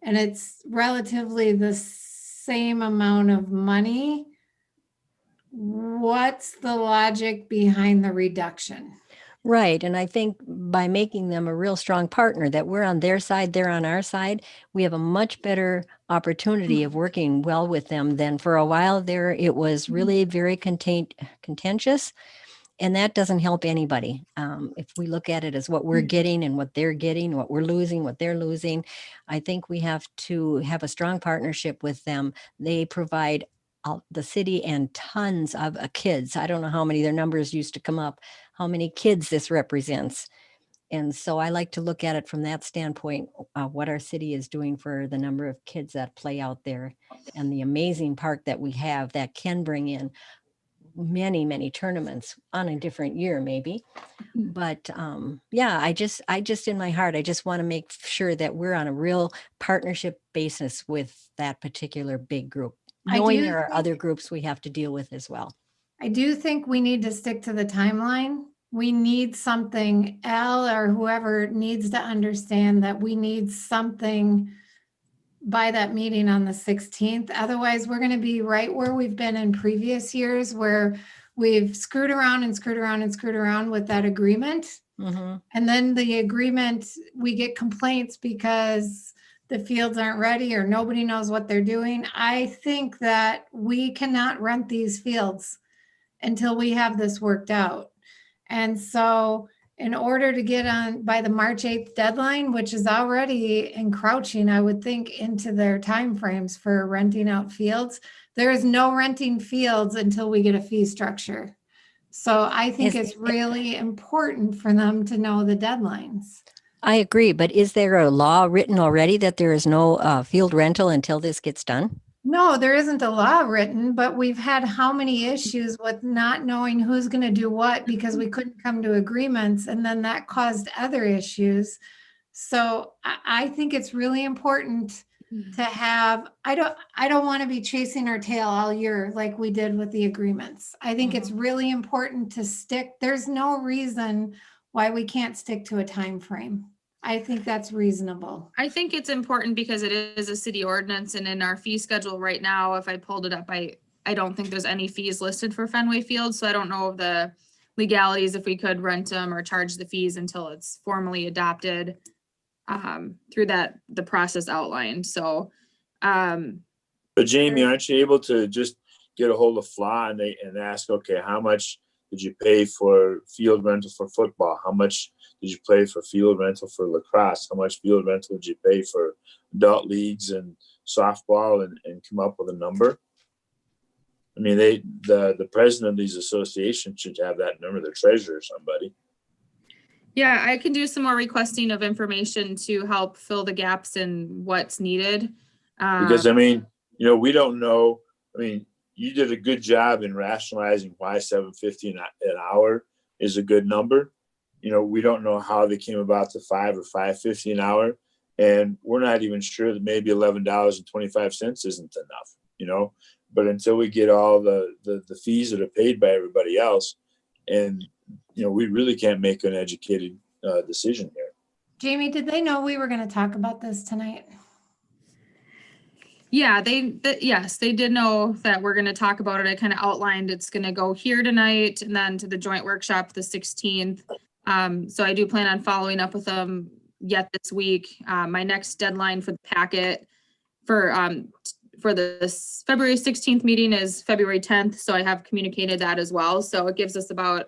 and it's relatively the same amount of money, what's the logic behind the reduction? Right. And I think by making them a real strong partner, that we're on their side, they're on our side, we have a much better opportunity of working well with them than for a while there. It was really very contentious. And that doesn't help anybody. If we look at it as what we're getting and what they're getting, what we're losing, what they're losing, I think we have to have a strong partnership with them. They provide the city and tons of kids. I don't know how many, their numbers used to come up, how many kids this represents. And so I like to look at it from that standpoint, what our city is doing for the number of kids that play out there, and the amazing park that we have that can bring in many, many tournaments on a different year, maybe. But I just in my heart, I just want to make sure that we're on a real partnership basis with that particular big group, knowing there are other groups we have to deal with as well. I do think we need to stick to the timeline. We need something, Al or whoever needs to understand that we need something by that meeting on the 16th. Otherwise, we're going to be right where we've been in previous years, where we've screwed around and screwed around and screwed around with that agreement. And then the agreement, we get complaints because the fields aren't ready or nobody knows what they're doing. I think that we cannot rent these fields until we have this worked out. And so in order to get on by the March 8th deadline, which is already encroaching, I would think, into their timeframes for renting out fields, there is no renting fields until we get a fee structure. So I think it's really important for them to know the deadlines. I agree, but is there a law written already that there is no field rental until this gets done? No, there isn't a law written, but we've had how many issues with not knowing who's going to do what because we couldn't come to agreements, and then that caused other issues. So I think it's really important to have, I don't want to be chasing our tail all year like we did with the agreements. I think it's really important to stick. There's no reason why we can't stick to a time frame. I think that's reasonable. I think it's important because it is a city ordinance, and in our fee schedule right now, if I pulled it up, I don't think there's any fees listed for Fenway Field, so I don't know of the legalities if we could rent them or charge the fees until it's formally adopted through the process outlined. So But Jamie, aren't you able to just get a hold of FLA and ask, okay, how much did you pay for field rental for football? How much did you pay for field rental for lacrosse? How much field rental did you pay for adult leagues and softball, and come up with a number? I mean, the president of these associations should have that number, the treasurer or somebody. yeah, I can do some more requesting of information to help fill the gaps in what's needed. Because I mean, you know, we don't know. I mean, you did a good job in rationalizing why $7.50 an hour is a good number. You know, we don't know how they came about the $5 or $5.50 an hour, and we're not even sure that maybe $11.25 isn't enough. You know, but until we get all the fees that are paid by everybody else, and you know, we really can't make an educated decision here. Jamie, did they know we were going to talk about this tonight? Yeah, yes, they did know that we're gonna talk about it. I kind of outlined it's gonna go here tonight and then to the joint workshop the 16th. So I do plan on following up with them yet this week. My next deadline for the packet for the February 16th meeting is February 10th. So I have communicated that as well. So it gives us about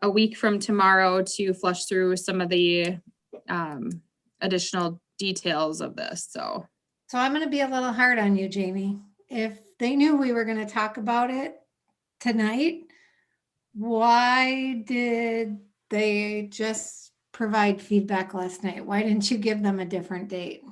a week from tomorrow to flush through some of the additional details of this, so. So I'm going to be a little hard on you, Jamie. If they knew we were going to talk about it tonight, why did they just provide feedback last night? Why didn't you give them a different date?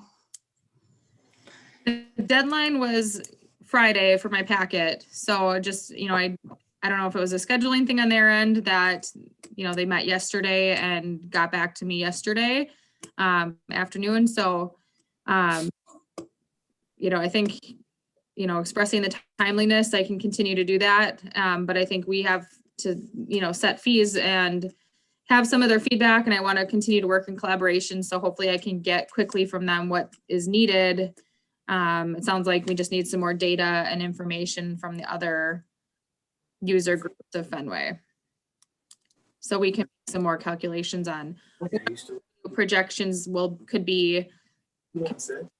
The deadline was Friday for my packet. So just, you know, I don't know if it was a scheduling thing on their end that, you know, they met yesterday and got back to me yesterday afternoon. So, you know, I think, you know, expressing the timeliness, I can continue to do that. But I think we have to, you know, set fees and have some of their feedback, and I want to continue to work in collaboration. So hopefully I can get quickly from them what is needed. It sounds like we just need some more data and information from the other user groups of Fenway. So we can make some more calculations on what projections could be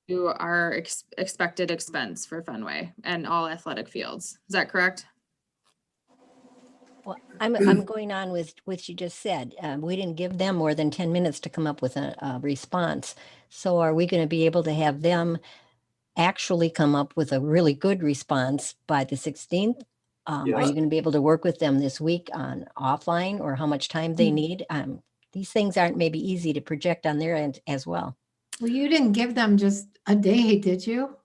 to our expected expense for Fenway and all athletic fields. Is that correct? Well, I'm going on with what you just said. We didn't give them more than 10 minutes to come up with a response. So are we going to be able to have them actually come up with a really good response by the 16th? Are you going to be able to work with them this week on offline, or how much time they need? These things aren't maybe easy to project on their end as well. Well, you didn't give them just a day, did you?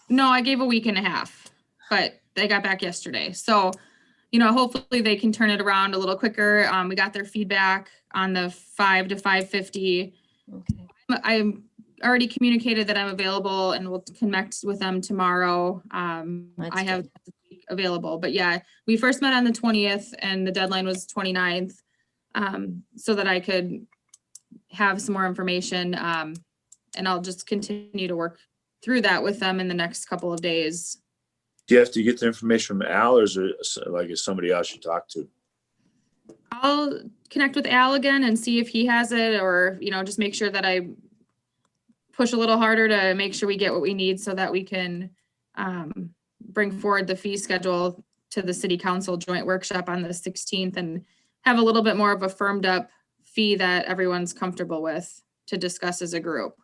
No, I gave a week and a half, but they got back yesterday. So, you know, hopefully they can turn it around a little quicker. We got their feedback on the 5 to 5:50. Okay. I'm already communicated that I'm available and we'll connect with them tomorrow. I have this week available, but yeah, we first met on the 20th and the deadline was 29th, so that I could have some more information. And I'll just continue to work through that with them in the next couple of days. Do you have to get the information from Al, or is it like is somebody else you talk to? I'll connect with Al again and see if he has it, or, you know, just make sure that I push a little harder to make sure we get what we need so that we can bring forward the fee schedule to the city council joint workshop on the 16th and have a little bit more of a firmed up fee that everyone's comfortable with to discuss as a group.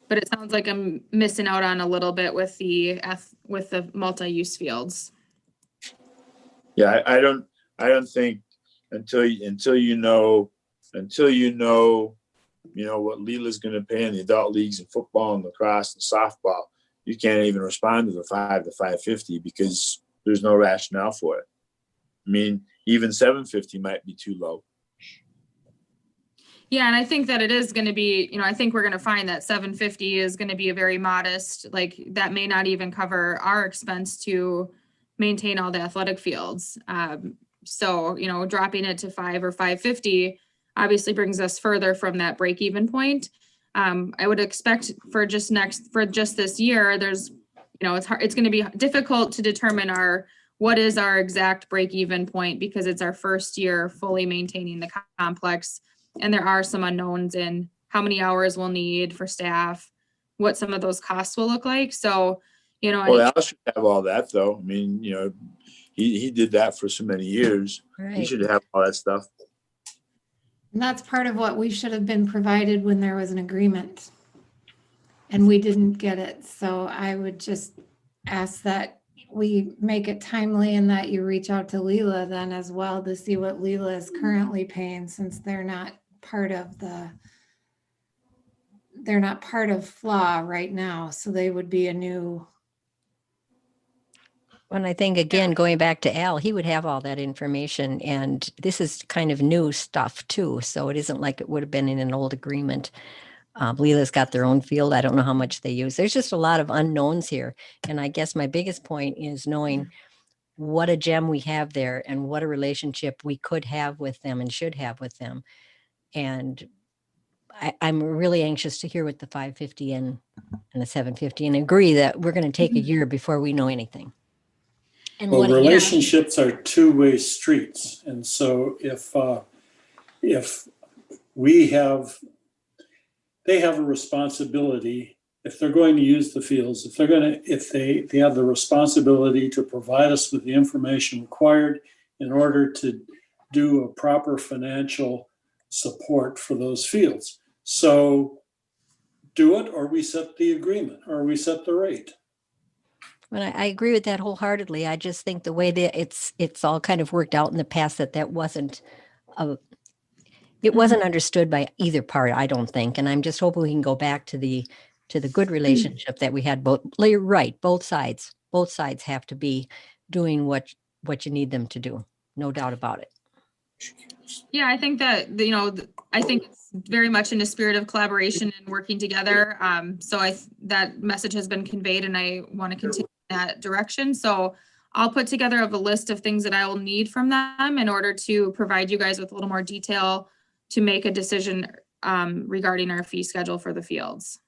But it sounds like I'm missing out on a little bit with the multi-use fields. Yeah, I don't think until you know what Leela's going to pay in the adult leagues and football and lacrosse and softball, you can't even respond to the 5 to 5:50 because there's no rationale for it. I mean, even 7:50 might be too low. Yeah, and I think that it is going to be, you know, I think we're going to find that 750 is going to be a very modest, like that may not even cover our expense to maintain all the athletic fields. So, you know, dropping it to 5 or 550, obviously brings us further from that break even point. I would expect for just this year, there's, it's going to be difficult to determine what is our exact break even point because it's our first year fully maintaining the complex. And there are some unknowns in how many hours we'll need for staff, what some of those costs will look like. So, Well, Al should have all that though. I mean, he did that for so many years. He Right. should have all that stuff. And that's part of what we should have been provided when there was an agreement. And we didn't get it. So I would just ask that we make it timely and that you reach out to Leela then as well to see what Leela is currently paying since they're not part of FLA right now. So they would be a new. And I think, again, going back to Al, he would have all that information, and this is kind of new stuff too. So it isn't like it would have been in an old agreement. Leela's got their own field. I don't know how much they use. There's just a lot of unknowns here. And I guess my biggest point is knowing what a gem we have there and what a relationship we could have with them and should have with them. And I'm really anxious to hear what the 550 and the 750 and agree that we're going to take a year before we know anything. And Well, what a year. relationships are two-way streets. And so if they have a responsibility, if they're going to use the fields, if they have the responsibility to provide us with the information required in order to do a proper financial support for those fields. So do it, or we set the agreement, or we set the rate. And I agree with that wholeheartedly. I just think the way that it's all kind of worked out in the past that wasn't understood by either part, I don't think. And I'm just hoping we can go back to the good relationship that we had. You're right, both sides have to be doing what you need them to do. No doubt about it. Yeah, I think that, I think it's very much in the spirit of collaboration and working together. So that message has been conveyed and I want to continue in that direction. So I'll put together a list of things that I will need from them in order to provide you guys with a little more detail to make a decision regarding our fee schedule for the fields.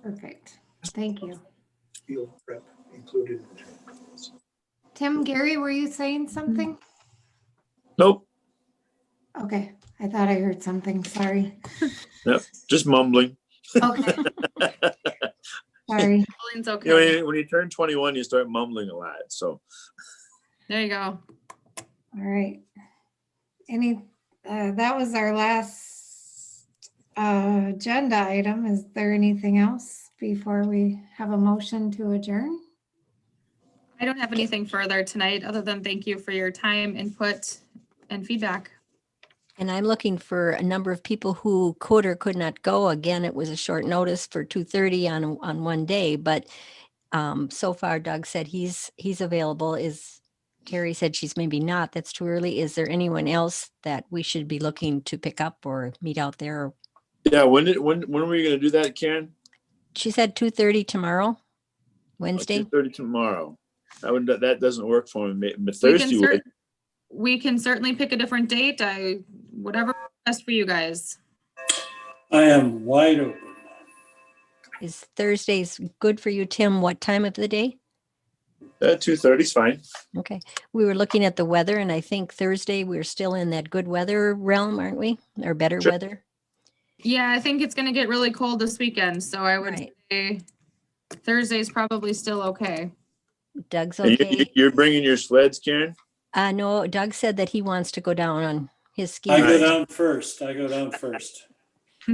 Perfect. Thank you. Field prep included. Tim, Gary, were you saying something? Nope, Okay, I thought I heard something. Sorry. just mumbling. Okay. Sorry. Pauline's okay. When you turn 21, you start mumbling a lot. So There you go. All right. That was our last agenda item. Is there anything else before we have a motion to adjourn? I don't have anything further tonight other than thank you for your time, input, and feedback. And I'm looking for a number of people who could or could not go. Again, it was a short notice for 2:30 on one day, but so far Doug said he's available. Terry said she's maybe not. That's too early. Is there anyone else that we should be looking to pick up or meet out there? yeah, when are we going to do that, Karen? She said 2:30 tomorrow, Wednesday. 2:30 tomorrow. That doesn't work for me. But Thursday would. We can certainly pick a different date. Whatever best for you guys. I am wide open. Is Thursdays good for you, Tim? What time of the day? 2:30 is fine. Okay. We were looking at the weather and I think Thursday we're still in that good weather realm, aren't we? Or better Sure. weather? Yeah, I think it's going to get really cold this weekend. So I would Right. say Thursday's probably still okay. Doug's And okay. You're bringing your sleds, Karen? No, Doug said that he wants to go down on his ski. I go Nice. down first.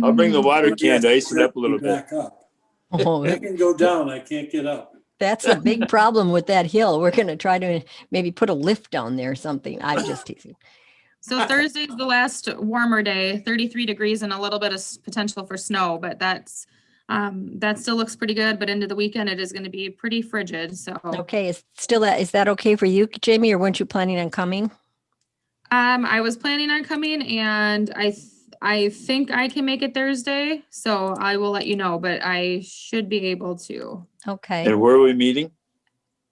I'll bring the water can to ice it up a little bit. Back up. Oh, I can go down. I can't get up. that's a big problem with that hill. We're going to try to maybe put a lift down there or something. I'm just teasing. So Thursday's the last warmer day, 33 degrees and a little bit of potential for snow, but that still looks pretty good. But into the weekend, it is going to be pretty frigid. So Okay. Is that okay for you, Jamie, or weren't you planning on coming? I was planning on coming and I think I can make it Thursday. So I will let you know, but I should be able to. Okay. And where are we meeting?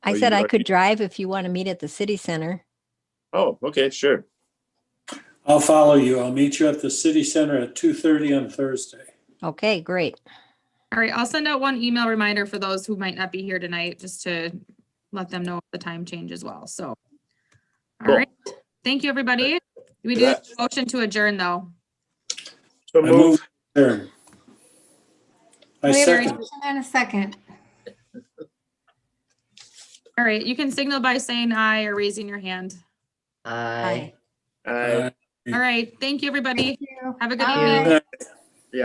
I you said I already- could drive if you want to meet at the city center. Oh, okay, sure. I'll follow you. I'll meet you at the city center at 2:30 on Thursday. Okay, great. All right, I'll send out one email reminder for those who might not be here tonight, just to let them know the time change as well, so. All Cool. right, thank you, everybody. We do Yeah. have a motion to adjourn, though. So I move. move. Adjourn. I We have a second. motion and a second. All right, you can signal by saying aye or raising your hand. Aye. Aye. All right, thank you, everybody. Thank you. Have a good Bye. evening. Good night.